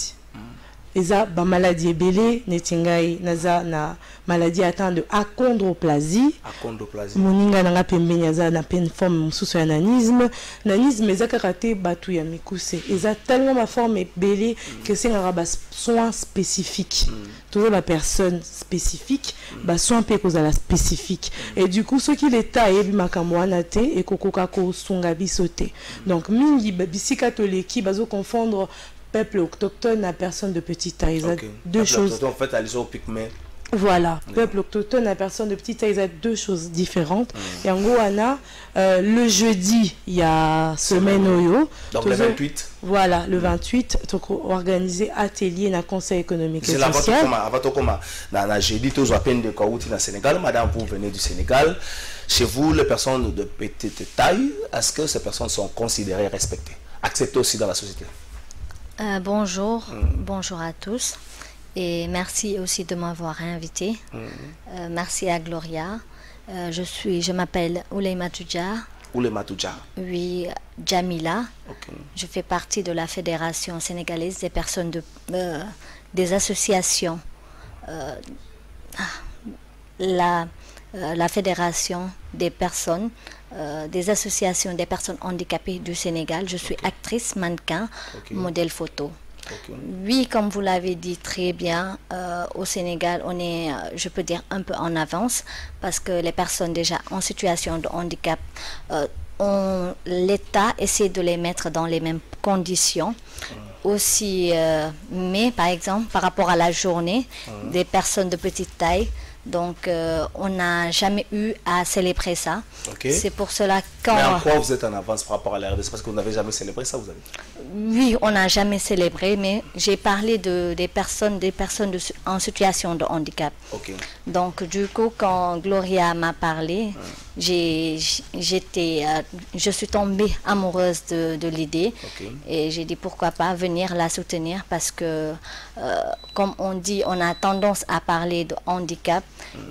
Eza ba maladie belé netingai naza na maladie atteinte de achondroplasie. Moninga nanga pembeni aza na peine forme mususu ya nanisme. Nanisme eza karaté batu ya mikuse. Eza tellement ma forme belé que c'est un soin spécifique. Toujours la personne spécifique, ba soin pe cause la spécifique. Et du coup ce qui l'état yebi makambo anate et kokoka ko sunga bisote. Donc mingi bisika toleki bazo confondre peuple autochtone à personne de petite taille. Okay. Deux choses.
En fait, elles sont pygmées.
Voilà, peuple autochtone à personne de petite taille, il y a deux choses différentes. Et en gros, le jeudi, il y a semaine Oyo.
Donc le 28.
Voilà, le 28, donc organisé atelier dans le Conseil économique et social. C'est
la jeudi, tous à peine de Kouti dans le Sénégal. Madame, vous venez du Sénégal. Chez vous, les personnes de petite taille, est-ce que ces personnes sont considérées, respectées, acceptées aussi dans la société?
Bonjour, bonjour à tous. Et merci aussi de m'avoir invité. Merci à Gloria. Je m'appelle Oulema Tudja.
Oulema Tudja.
Oui, Jamila. Je fais partie de la Fédération sénégalaise des personnes des associations. La Fédération des personnes, des associations des personnes handicapées du Sénégal. Je suis actrice, mannequin, modèle photo. Oui, comme vous l'avez dit très bien, au Sénégal, on est, je peux dire, un peu en avance parce que les personnes déjà en situation de handicap, l'État essaie de les mettre dans les mêmes conditions. Aussi, mais par exemple, par rapport à la journée des personnes de petite taille, donc on n'a jamais eu à célébrer ça. C'est pour cela quand...
Mais en quoi vous êtes en avance par rapport à la RDC? Parce que vous n'avez jamais célébré ça, vous avez dit?
Oui, on n'a jamais célébré, mais j'ai parlé des personnes en situation de handicap. Donc du coup, quand Gloria m'a parlé, je suis tombée amoureuse de l'idée et j'ai dit pourquoi pas venir la soutenir parce que, comme on dit, on a tendance à parler de handicap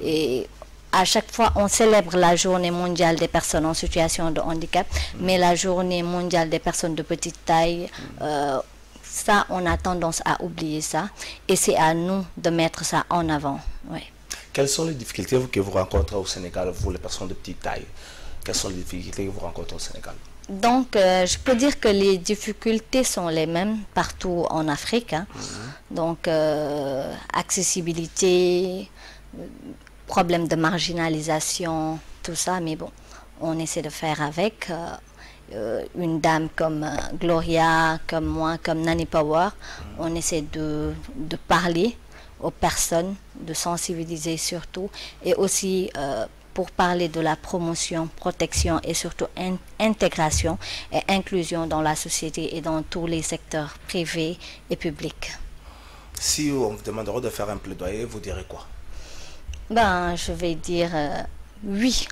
et à chaque fois on célèbre la journée mondiale des personnes en situation de handicap, mais la journée mondiale des personnes de petite taille, ça on a tendance à oublier ça et c'est à nous de mettre ça en avant.
Quelles sont les difficultés que vous rencontrez au Sénégal, vous les personnes de petite taille? Quelles sont les difficultés que vous rencontrez au Sénégal?
Donc, je peux dire que les difficultés sont les mêmes partout en Afrique. Donc, accessibilité, problème de marginalisation, tout ça, mais bon, on essaie de faire avec. Une dame comme Gloria, comme moi, comme Nani Power, on essaie de parler aux personnes, de sensibiliser surtout, et aussi pour parler de la promotion, protection et surtout intégration et inclusion dans la société et dans tous les secteurs privés et publics.
Si on vous demanderait de faire un plaidoyer, vous direz quoi?
Ben, je vais dire oui,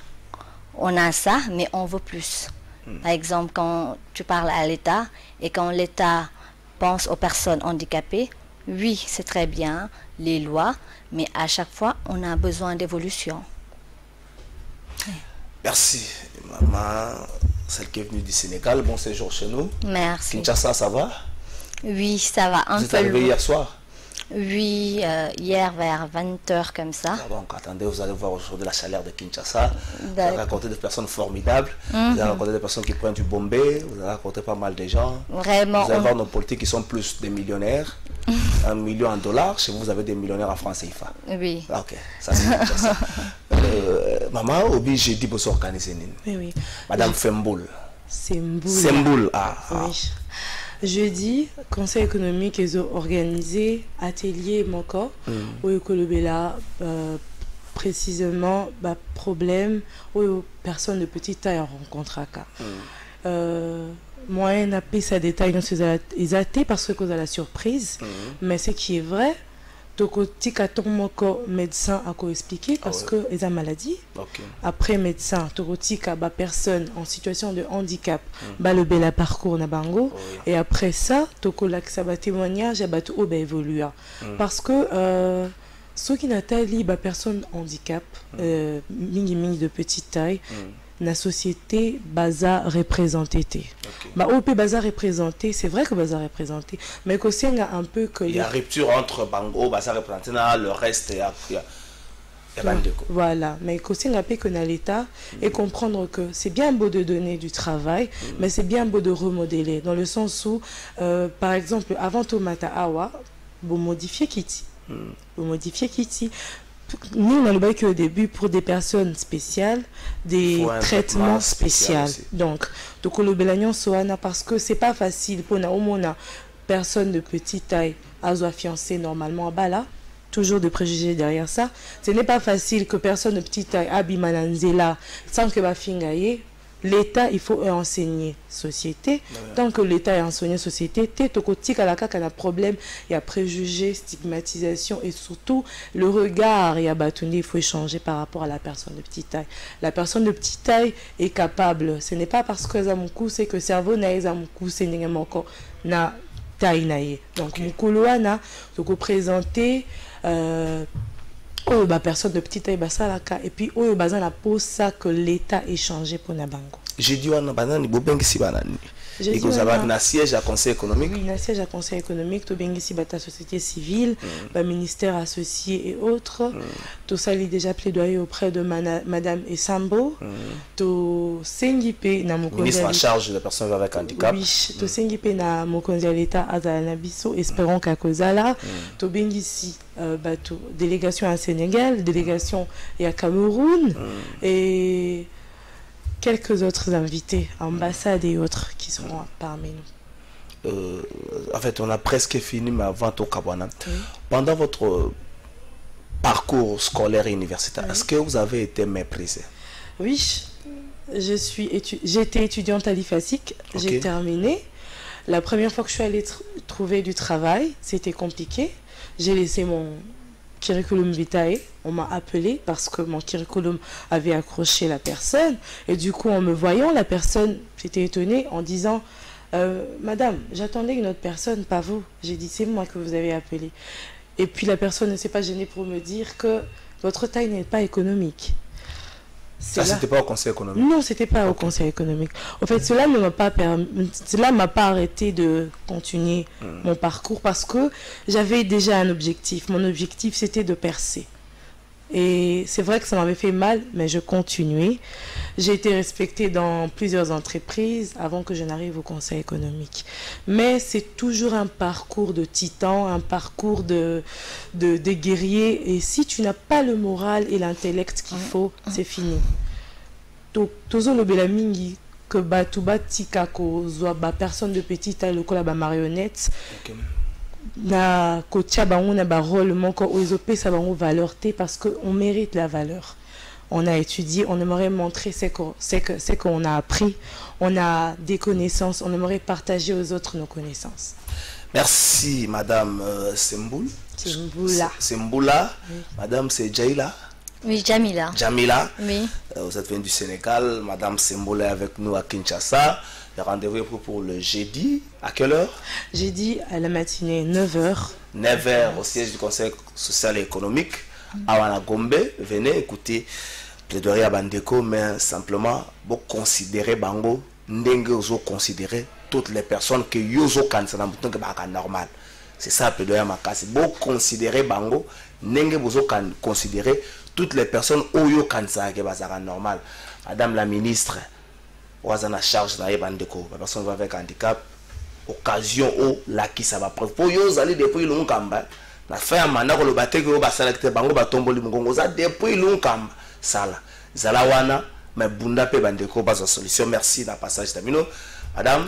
on a ça, mais on veut plus. Par exemple, quand tu parles à l'État et quand l'État pense aux personnes handicapées, oui, c'est très bien, les lois, mais à chaque fois, on a besoin d'évolution.
Merci, maman, celle qui est venue du Sénégal. Bon séjour chez nous.
Merci.
Kinshasa, ça va?
Oui, ça va un peu.
Vous êtes arrivé hier soir?
Oui, hier vers 20h comme ça.
Donc attendez, vous allez voir aujourd'hui la chaleur de Kinshasa. Vous allez rencontrer des personnes formidables. Vous allez rencontrer des personnes qui prennent du Bombay. Vous allez rencontrer pas mal de gens.
Vraiment.
Vous allez voir nos politiques qui sont plus des millionnaires. 1 million en dollars. Chez vous, vous avez des millionnaires en francs CFA.
Oui.
Ok, ça c'est Kinshasa. Maman, Obi, j'ai dit pour s'organiser.
Oui.
Madame Femboul.
Semboul.
Oui.
Jeudi, conseil économique est organisé, atelier Moko, où il précisément problème où personnes de petite taille rencontrent à cas. Moi, n'a pas ça détail dans ces athées parce que cause la surprise, mais ce qui est vrai, Tokoti Katon Moko médecin a expliqué parce que ils ont maladie. Après médecin, Tokoti Kaba personne en situation de handicap, le bel parcours na bango. Et après ça, Toko la témoignage a tout évolué parce que ceux qui n'ont pas personne handicap, mini de petite taille. La société baza représentée. OP baza représenté, c'est vrai que baza représenté, mais aussi il y a un peu que
il y a rupture entre Bango, baza représenté, le reste
voilà, mais aussi il y a un peu que l'État et comprendre que c'est bien beau de donner du travail, mais c'est bien beau de remodeler dans le sens où par exemple avant Tomata Awa, vous modifiez Kitty, nous, on a le bac au début pour des personnes spéciales, des traitements spéciaux. Donc le Belagnon Soana, parce que c'est pas facile pour une personne de petite taille à soit fiancée normalement à Bala. Toujours de préjugés derrière ça. Ce n'est pas facile que personne de petite taille abimananzela sans que va fingaye. L'État, il faut enseigner société. Tant que l'État est enseigné société, il y a problème, il y a préjugés, stigmatisation et surtout le regard, il faut échanger par rapport à la personne de petite taille. La personne de petite taille est capable. Ce n'est pas parce que c'est que le cerveau n'a pas encore taille naïe. Donc mukuluana donc présenter personne de petite taille basalaka et puis oyo bazana pour ça que l'État ait changé pour Nabango.
J'ai dit wana banani bobengi banani. Et que vous avez un siège à conseil économique.
Oui, un siège à conseil économique, tout bien ici, la société civile, le ministère associé et autres. Tout ça, il est déjà plaidoyer auprès de Madame Essambo. Tout Sengipe na
ministre en charge des personnes avec handicap.
Oui, tout Sengipe na mokonzi à l'État Azala Biso, espérons qu'à Kozala. Tout bien ici, délégation à Sénégal, délégation à Cameroun et quelques autres invités, ambassades et autres qui seront parmi nous.
En fait, on a presque fini, mais avant au Kabwana. Oui. Pendant votre parcours scolaire et universitaire, est-ce que vous avez été méprisé?
Oui, j'étais étudiante à l'IFASIC, j'ai terminé. La première fois que je suis allée trouver du travail, c'était compliqué. J'ai laissé mon curriculum vitae, on m'a appelé parce que mon curriculum avait accroché la personne et du coup en me voyant la personne, j'étais étonnée en disant Madame, j'attendais une autre personne, pas vous. J'ai dit c'est moi que vous avez appelé et puis la personne ne s'est pas gênée pour me dire que votre taille n'est pas économique.
Ça, c'était pas au conseil économique?
Non, c'était pas au conseil économique. En fait, cela ne m'a pas permis, cela m'a pas arrêté de continuer mon parcours parce que j'avais déjà un objectif. Mon objectif, c'était de percer. Et c'est vrai que ça m'avait fait mal, mais je continuais. J'ai été respectée dans plusieurs entreprises avant que je n'arrive au conseil économique. Mais c'est toujours un parcours de titan, un parcours de guerrier. Et si tu n'as pas le moral et l'intellect qu'il faut, c'est fini. Tozo le belamingi que batuba tika ko zoa ba personne de petite taille le kola ba marionnette. Na kotia bango na ba rôle moko ozope sa bango valeur té parce que on mérite la valeur. On a étudié, on aimerait montrer ce qu'on a appris, on a des connaissances, on aimerait partager aux autres nos connaissances.
Merci Madame Semboul.
Semboula.
Semboula. Oui. Madame c'est Jaila.
Oui, Jamila.
Jamila.
Oui.
Vous êtes venue du Sénégal. Madame Semboula est avec nous à Kinshasa. Le rendez-vous est pour le jeudi. À quelle heure?
Jeudi à la matinée, 9h.
9h au siège du Conseil social et économique. À Wanagombe. Venez écouter plaidoyer à Bandeko, mais simplement, vous considérez Bango, vous considérez toutes les personnes que vous considérez normal. C'est ça le plaidoyer à Makasi. Vous considérez Bango, vous considérez toutes les personnes où vous considérez normal. Madame la ministre, vous avez la charge de Bandeko, la personne avec handicap, occasion où la qui ça va preuve. Pour vous aller depuis le Mukamba, la fin maintenant que le bâtiment que vous avez sélectionné, Bango va tomber le Mugongo, depuis le Mukamba. Sala. Zalawana, mais Bunda pe Bandeko, pas de solution. Merci d'un passage d'Amino. Madame,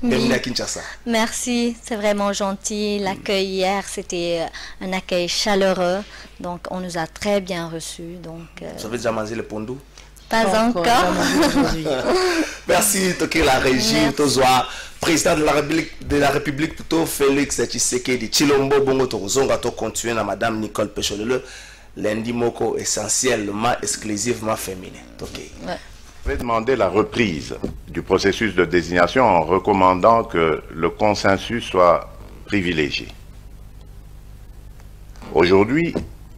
bienvenue à Kinshasa.
Merci, c'est vraiment gentil. L'accueil hier, c'était un accueil chaleureux. Donc, on nous a très bien reçus. Donc,
vous avez déjà mangé le pondou?
Pas encore.
Merci, Toki la régie, Tozoa, président de la République, plutôt Félix Tshisekedi, Chilombo, Bongo Torozonga, to continuer à Madame Nicole Pécholele, lundi moko essentiellement, exclusivement féminin. Okay.
Ouais. Je vais demander la reprise du processus de désignation en recommandant que le consensus soit privilégié. Aujourd'hui,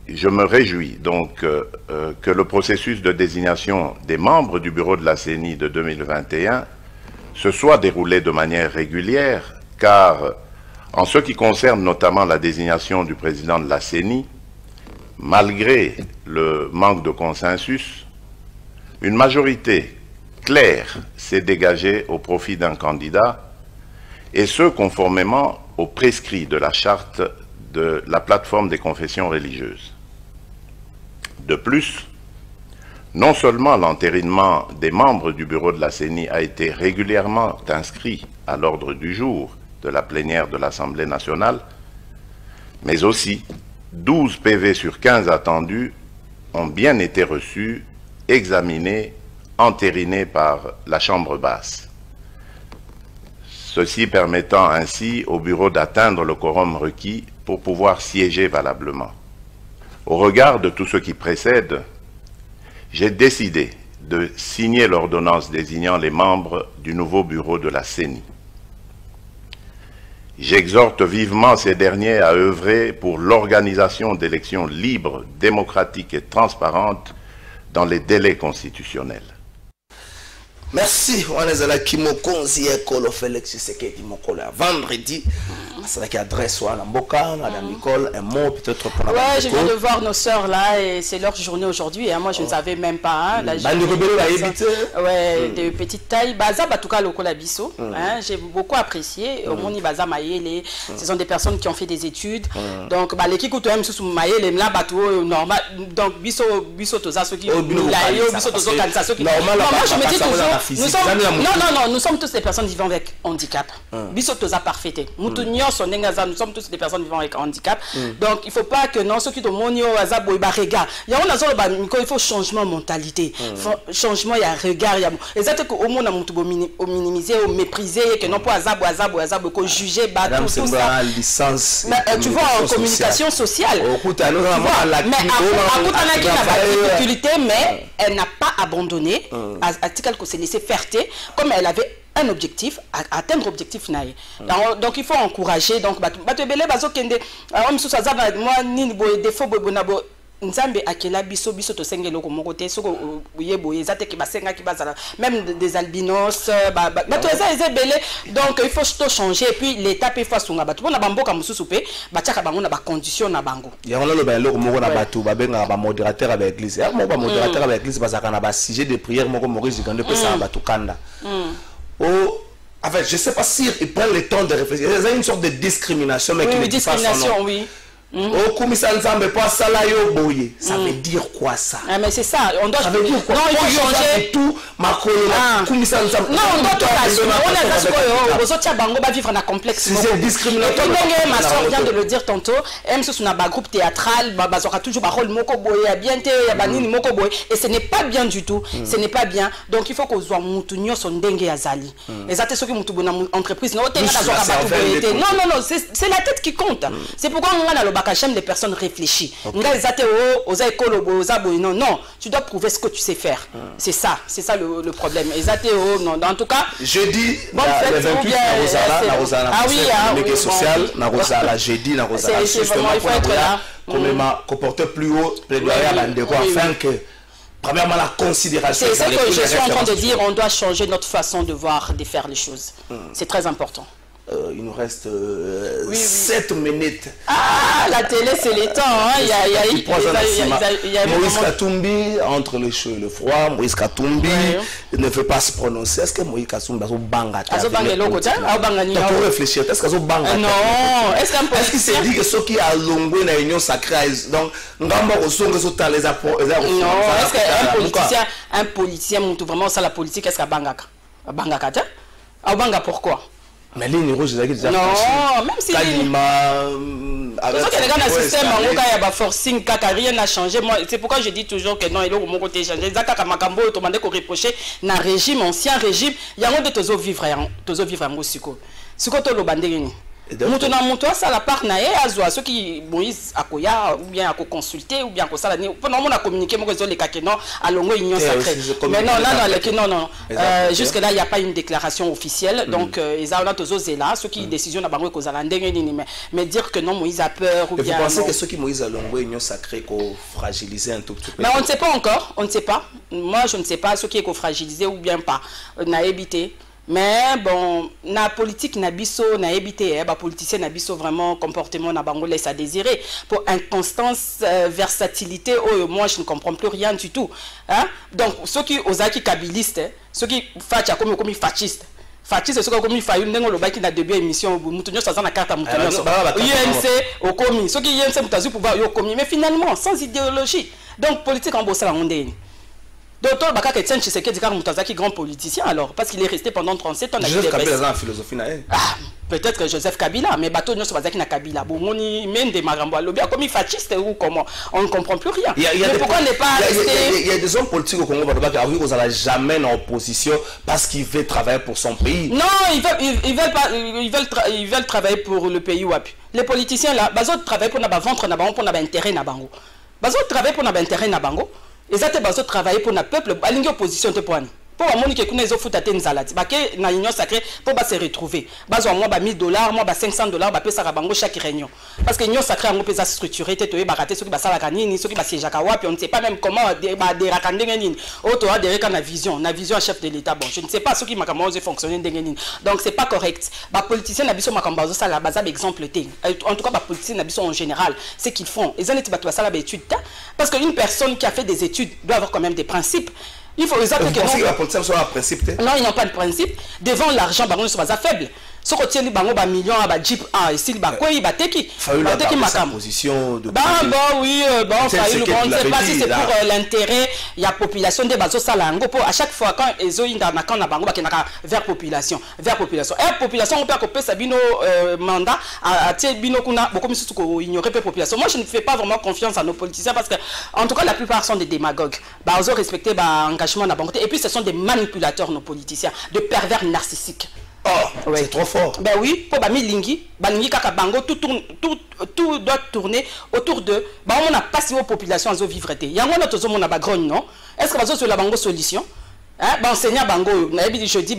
je me réjouis donc que le processus de désignation des membres du bureau de la CENI de 2021 se soit déroulé de manière régulière, car en ce qui concerne notamment la désignation du président de la CENI, malgré le manque de consensus, une majorité claire s'est dégagée au profit d'un candidat, et ce conformément aux prescrits de la charte de la plateforme des confessions religieuses. De plus, non seulement l'entérinement des membres du bureau de la CENI a été régulièrement inscrit à l'ordre du jour de la plénière de l'Assemblée nationale, mais aussi 12 PV sur 15 attendus ont bien été reçus, examinés, entérinés par la Chambre basse. Ceci permettant ainsi au bureau d'atteindre le quorum requis pour pouvoir siéger valablement. Au regard de tout ce qui précède, j'ai décidé de signer l'ordonnance désignant les membres du nouveau bureau de la CENI. J'exhorte vivement ces derniers à œuvrer pour l'organisation d'élections libres, démocratiques et transparentes dans les délais constitutionnels.
Merci. On est à la Kimokonzi Ekolo Félix Tshisekedi Mokolo. Vendredi, c'est là qui adresse à Mboka, Madame Nicole, un mot peut-être pour la
ouais, je viens de voir nos sœurs là et c'est leur journée aujourd'hui. Hein. Moi, je ne savais même pas. Hein, de petite taille. Baza Batuka Lokola Bisso. J'ai beaucoup apprécié. Au Moni Baza Mayele. Ce sont des personnes qui ont fait des études. Donc, l'équipe où tu aimes sous Mayele, là, Batou, normal. Donc, Bisso Toza, ceux qui. Bisso Tozo Kansa, ceux qui. Moi, je me dis toujours. Nous sommes tous des personnes vivant avec handicap. Bisso Toza parfaité. Nous sommes tous des personnes vivant avec handicap. Donc il ne faut pas que non, ceux qui te monio azabo et regard. Il faut changement de mentalité. Changement, il y a regard. Et c'est que au monde on minimiser, on mépriser, que non pas azabo, qu'on juger, tout ça. Licence. Tu vois en communication sociale. Mais elle n'a pas abandonné. Article que c'est laissé faire comme elle avait un objectif, atteindre l'objectif. Donc il faut encourager. Donc, Nzambe akela biso to sengelo ko mokote soko uyeboye zate ki basenga ki bazala même des albinos donc il faut tout changer et puis l'état peut faire songa batu na bamboka mususu pe batiaka bango na ba condition na bango
ya ngolo ba eloko moko na batu babenga ba modérateur avec l'église ya moko ba modérateur avec l'église bazaka na ba sujet de prière moko Maurice Gande pe ça batu kanda en fait je sais pas si ils prennent le temps de réfléchir il y a une sorte de discrimination mais qui
discrimination oui.
Ça veut dire quoi ça?
Mais c'est ça, on doit
dire quoi?
Non, il faut changer
tout. Non,
on doit tout vivre un complexe.
C'est discriminatoire.
Ma soeur vient de le dire tantôt. Elle est un groupe théâtral, aura toujours un rôle et ce n'est pas bien du tout. Ce n'est pas bien. Donc il faut qu'on soit moutonio son dengue azali. Et ça c'est ce que mon entreprise non, c'est la tête qui compte. C'est pourquoi on a le j'aime les personnes réfléchies. Non, tu dois prouver ce que tu sais faire. C'est ça le problème. En tout cas,
jeudi, le 28, jeudi, il faut être là. Comporter plus haut, afin que premièrement la considération.
C'est ce que je suis en train de dire. On doit changer notre façon de voir, de faire les choses. C'est très important.
Il nous reste 7 minutes.
Ah, la télé, c'est les temps. Hein. Il y a
Moïse Katumbi, entre le chaud et le froid, Moïse Katumbi ne veut pas se prononcer. Est-ce que Moïse Katumbi a banga? Pour réfléchir, est-ce qu'il a banga?
Non.
Est-ce qu'il s'est dit que ceux qui ont longué dans l'union sacrée, donc, non, est-ce
qu'un politicien, vraiment, ça la politique, est-ce qu'il a banga? Banga pourquoi?
Mais ligne rouge, c'est déjà
non, même si système forcing rien n'a changé. C'est pourquoi je dis toujours que non, il est au mon côté changé. Zaka Makambo demandé qu'on reprocher na régime ancien régime, il y a un de tozo vivre en Mosiko. Siko to lo bandeni. Muto ça la part nae azwa ceux qui Moïse akoya ou bien à consulter ou bien à ça pendant on a communiqué mon réseau les kakeno à longo union sacrée mais non jusque là il n'y a pas une déclaration officielle donc ils ont tous là ceux qui décision na bango kozala ndenge nini mais dire que non Moïse a peur ou bien
vous pensez que ceux qui Moïse a longo union sacrée ko fragiliser un tout petit peu
mais on ne sait pas encore moi je ne sais pas ceux qui est fragilisé ou bien pas na évité. Mais bon, la politique n'a biso, n'a évité, politicien n'a biso vraiment comportement n'a bango laisse à désirer. Pour inconstance, versatilité, oh moi je ne comprends plus rien du tout. Hein? Donc ceux qui osaki kabilistes, ceux qui facha comme fascistes. Fasciste c'est comme il faut une dengo le baki na début émission mutunyo ça na carte mutunyo. UNC au commis, ceux qui UNC mutazu pouvoir yo commis mais finalement sans idéologie. Donc politique en bossa la ondeni. Docteur Bakaka Etienne Tshisekedi Mutazaki grand politicien alors parce qu'il est resté pendant 37 ans.
Joseph Kabila dans la philosophie
peut-être que Joseph Kabila mais bateau ne soit pas na Kabila bon on y mène des marambo lobby comme il fasciste ou comment on ne comprend plus rien. Mais pourquoi n'est pas
il y a des hommes politiques au Congo qui avouent qu'on n'allait jamais en opposition parce qu'ils veulent travailler pour son pays.
Non, ils veulent travailler pour le pays wapi. Les politiciens là, bazo travailler pour na ventre na bango pour na intérêt na bango. Bazo travailler pour na intérêt na bango. Et ça te bazo travailler pour le peuple, alingi opposition te poani. Pour amoni que kuna ezo futa te nzalati ba ke na union sacrée pour ba se retrouver bazo moi ba $1000 moi ba $500 ba pesa ka bango chaque réunion parce que union sacrée ngo pesa structuré te to ba raté soki ba sala kanini soki ba siège ka wapi on ne sait pas même comment ba de rakande nini auto a dereka na vision chef de l'état bon je ne sais pas ce qui makamo ze fonctionner ndenge donc c'est pas correct ba politicien na biso makambazo sala baza exemple te en tout cas ba politicien na biso en général c'est qu'ils font ils ont été ba sala ba étude parce que une personne qui a fait des études doit avoir quand même des principes. Il faut exactement que
la politique soit un principe.
Non, ils n'ont pas de principe. Devant l'argent, ils sont faibles. Ce qu'on tient, ils millions à Jeep, ici, ils battent qui
sa position de.
Oui, bon, on ne sait pas si c'est pour l'intérêt, il y a population de Bazo Salango. À chaque fois, quand ils ont vers population. Et population, on peut couper Sabino mandat, à Bino Kuna, beaucoup de ignorer la population. Moi, je ne fais pas vraiment confiance à nos politiciens parce que, en tout cas, la plupart sont des démagogues. Ils ont respecté l'engagement de la banque. Et puis, ce sont des manipulateurs, nos politiciens, de pervers narcissiques.
Oh, ouais. C'est trop fort.
Ben oui, pour Balingi kaka bango, tout doit tourner autour de. Ben on n'a pas si vos populations à vivre. Il y a un autre monde à Bagrogne, non? Est-ce que vous avez la bango solution? Hein? Ben enseignant bango, je dis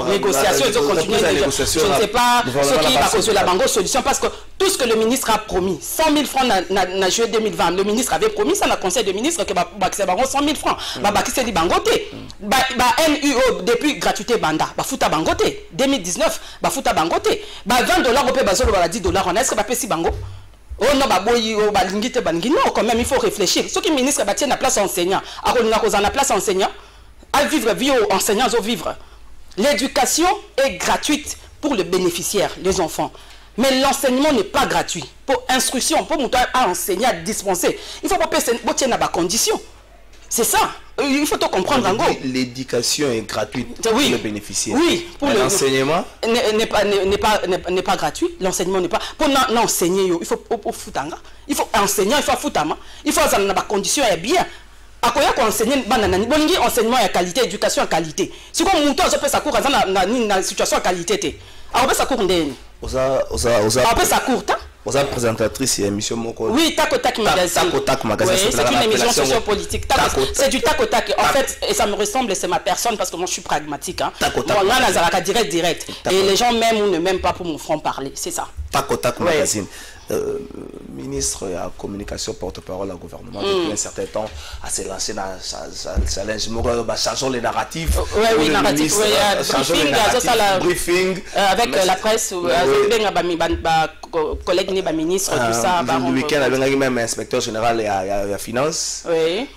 négociation, ils ont continué. Je ne sais pas ce qui va causer la bango solution parce que tout ce que le ministre a promis, 100 000 francs en juillet 2020, le ministre avait promis ça dans le conseil de ministre que c'est 100 000 francs. C'est dit bangote. NUO depuis gratuité banda, futa bangote. 2019, futa bangote. $20 au peu bazolo $10. On est-ce que peut si bango? Oh non, non, quand même il faut réfléchir. Ce qui ministre tient la place enseignant, la place enseignant, à vivre vie aux enseignants au vivre. L'éducation est gratuite pour le bénéficiaire, les enfants. Mais l'enseignement n'est pas gratuit. Pour instruction, pour enseigner, à dispenser, il faut pas payer des conditions. C'est ça. Il faut tout comprendre en gros.
L'éducation est gratuite pour le bénéficiaire.
Oui, pour
l'enseignement
n'est pas gratuit. L'enseignement n'est pas. Pour l'enseigner, il faut foutanga. Il faut enseigner, il faut foutama. Il faut avoir des conditions bien. À quoi enseigner enseignement à qualité, éducation à qualité. Si on monte à sa cour dans une situation à qualité, on peut sa cour ndeni. On peut sa cour ta.
Vous êtes présentatrice et émission Moko.
Oui, Tac Tac Magazine. Oui, c'est une émission sociopolitique. C'est du Tac Tac. En fait, et ça me ressemble, c'est ma personne parce que moi je suis pragmatique. Hein. Moi, Nazaraka direct. Et les gens m'aiment ou ne m'aiment pas pour mon franc-parler. C'est ça.
Tac Magazine. Ministre de la communication porte-parole au gouvernement depuis un certain temps a se lancé dans changeons les narratifs.
Oui, narratif.
Briefing
avec la presse, collègue ministre, tout ça.
Le week-end, avec même inspecteur général et la finance.
Oui.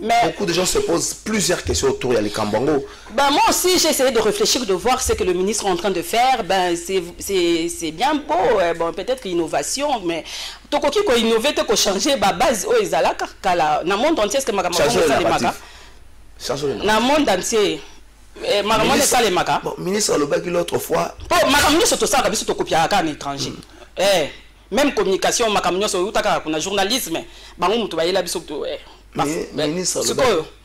Mais beaucoup de gens se posent plusieurs questions autour de Kambango.
Ben moi aussi j'ai essayé de réfléchir, de voir ce que le ministre est en train de faire. Ben c'est bien beau, bon peut-être innovation, mais tout ce qui innover, tout changer, bah base aux Ezalaka, dans le monde entier, est-ce que ma dans le monde entier.
Bon, ministre le bagi l'autre fois.
Bon, ma ministre tout ça, comme si tu copies à un étranger. Même communication, ma communication, on a journalisme, bah on tu vas y aller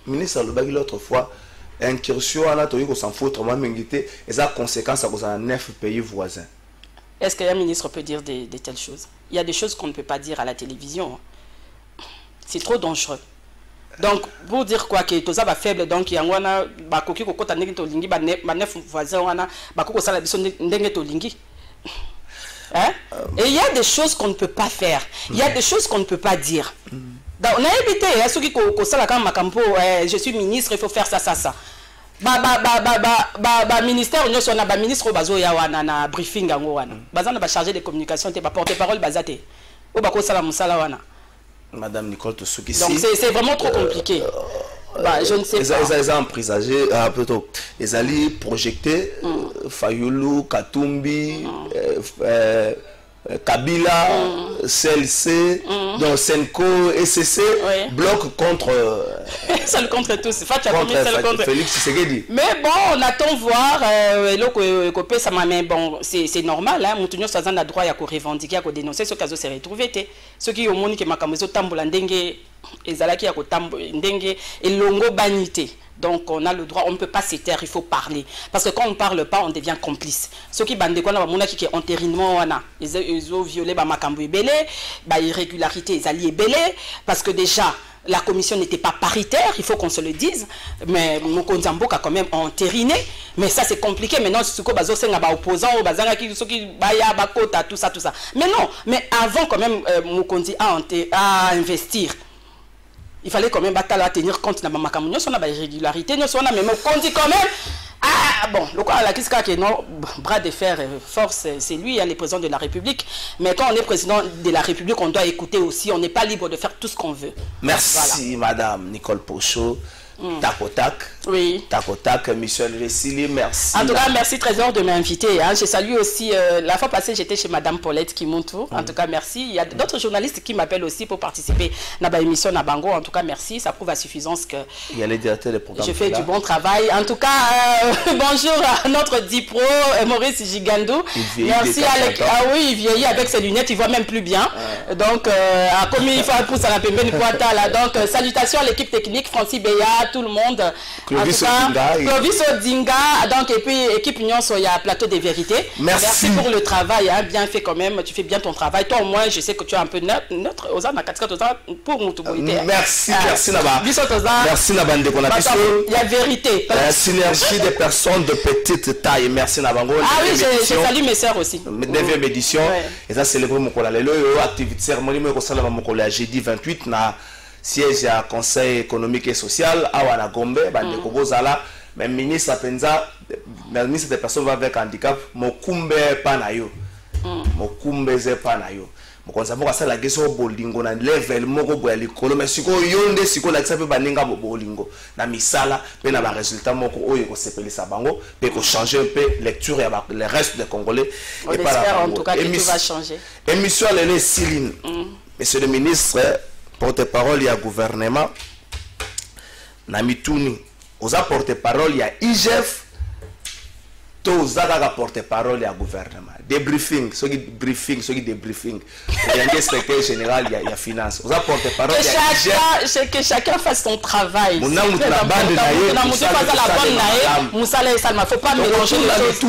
ministre le bagi l'autre fois incursion à la théorie qu'on s'en fout autrement mais et ça conséquence à 9 pays voisins.
Est-ce qu'un ministre peut dire de telles choses? Il y a des choses qu'on ne peut pas dire à la télévision. C'est trop dangereux. Donc pour dire quoi que tout ça va faible donc il y a un ba koki ko kota ndenge to lingi ba 9 voisins wana ba koko sala biso ndenge to lingi. Hein? Et il y a des choses qu'on ne peut pas faire. Il y a des choses qu'on ne peut pas dire. Donc, on a évité, ceux qui je suis ministre, il faut faire ça. Ministère, on a ministre bazo ya wana na briefing ngo wana. Bazana ba chargé de communication te ba porte-parole bazate. O ba ko sala musala wana.
Madame Nicole Tosuki.
Donc c'est vraiment trop compliqué. Je ne sais pas.
Ils ont envisagé plutôt. Ils allaient projeter Fayulu, Katumbi, Kabila, CLC, donc Senko, SCC, bloc contre.
Seul contre tous.
Félix Tshisekedi.
Mais bon, on attend voir. Mais bon, c'est normal. Moutounio Sazan a droit à revendiquer, à dénoncer ce cas se retrouvé. Ceux qui ont montré que Makamezo Tamboula Ndenge, Ezalaki a Ndenge et Longo Banité. Donc on a le droit, on ne peut pas se taire, il faut parler. Parce que quand on ne parle pas, on devient complice. Ceux qui bandent quoi, qui est entérinement, ils ont violé Makambo et Belé, irrégularité, ils allaient belé, parce que déjà, la commission n'était pas paritaire, il faut qu'on se le dise, mais Mokonzi Mboka a quand même entériné, mais ça c'est compliqué, maintenant c'est quoi, opposants, tout ça, tout ça. Mais non, mais avant quand même Mokonzi à investir, il fallait quand même tenir compte de la makamunyo, son irrégularité, son mais Mokonzi quand même. Ah bon, le quoi la question qui est non bras de fer force, c'est lui, le président de la République. Mais quand on est président de la République, on doit écouter aussi. On n'est pas libre de faire tout ce qu'on veut.
Merci, voilà. Madame Nicole Pochot. Tacotac.
Oui.
Tacotac, Michel Ressili, merci.
En tout cas, merci Trésor de m'inviter. Hein. Je salue aussi, la fois passée, j'étais chez Madame Paulette Kimuntu. En tout cas, merci. Il y a d'autres journalistes qui m'appellent aussi pour participer à l'émission Nabango. En tout cas, merci. Ça prouve à suffisance que
il y a les directeurs des programmes.
Je fais du bon travail. En tout cas, bonjour à notre Dipro, Maurice Gigandou. Merci Alex. Ah oui, il vieillit avec ses lunettes, il voit même plus bien. Donc, comme il faut pousser à la pembeni poata là. Donc, salutations à l'équipe technique, Francis Beya, tout le monde.
Clovis
Odinga, donc et puis équipe Union sur il y a plateau des vérités. Merci pour le travail, hein, bien fait quand même, tu fais bien ton travail. Toi au moins, je sais que tu es un peu neutre pour Moutouboïté.
Merci, merci Naba. Merci Naba de
il y a vérité.
La synergie des personnes de petite taille. Merci Nabango.
Ah oui, je salue mes sœurs aussi.
9e édition. Et ça célèbre mon collègue. Activité cérémonie mon collègue jeudi 28 na siège à conseil économique et social à Wanagombe, Bandeko Bozala, mais ministre Penza, ministre des personnes avec handicap, Mokumbe Panayo. Mokumbe Panayo. Mokonza Moka ça la question bolingo na level moko boya likolo mais siko yonde siko la kisape baninga bolingo na misala pe na ba résultat moko oyo ko sepelisa bango pe ko changer un peu lecture ya les restes des Congolais
et par en tout cas que tout va changer.
Émission Lele Siline. Monsieur le ministre porte-parole, il y a gouvernement. Namituni, aux porte-parole, il y a IGF. Tous les porte-parole, il y a gouvernement. Débriefing, ceux qui briefing, ceux qui débriefing. Il y a un inspecteur général, il y a finance. Aux porte-parole, il y a IGF.
Que chacun fasse son travail.
Il faut
pas mélanger les choses.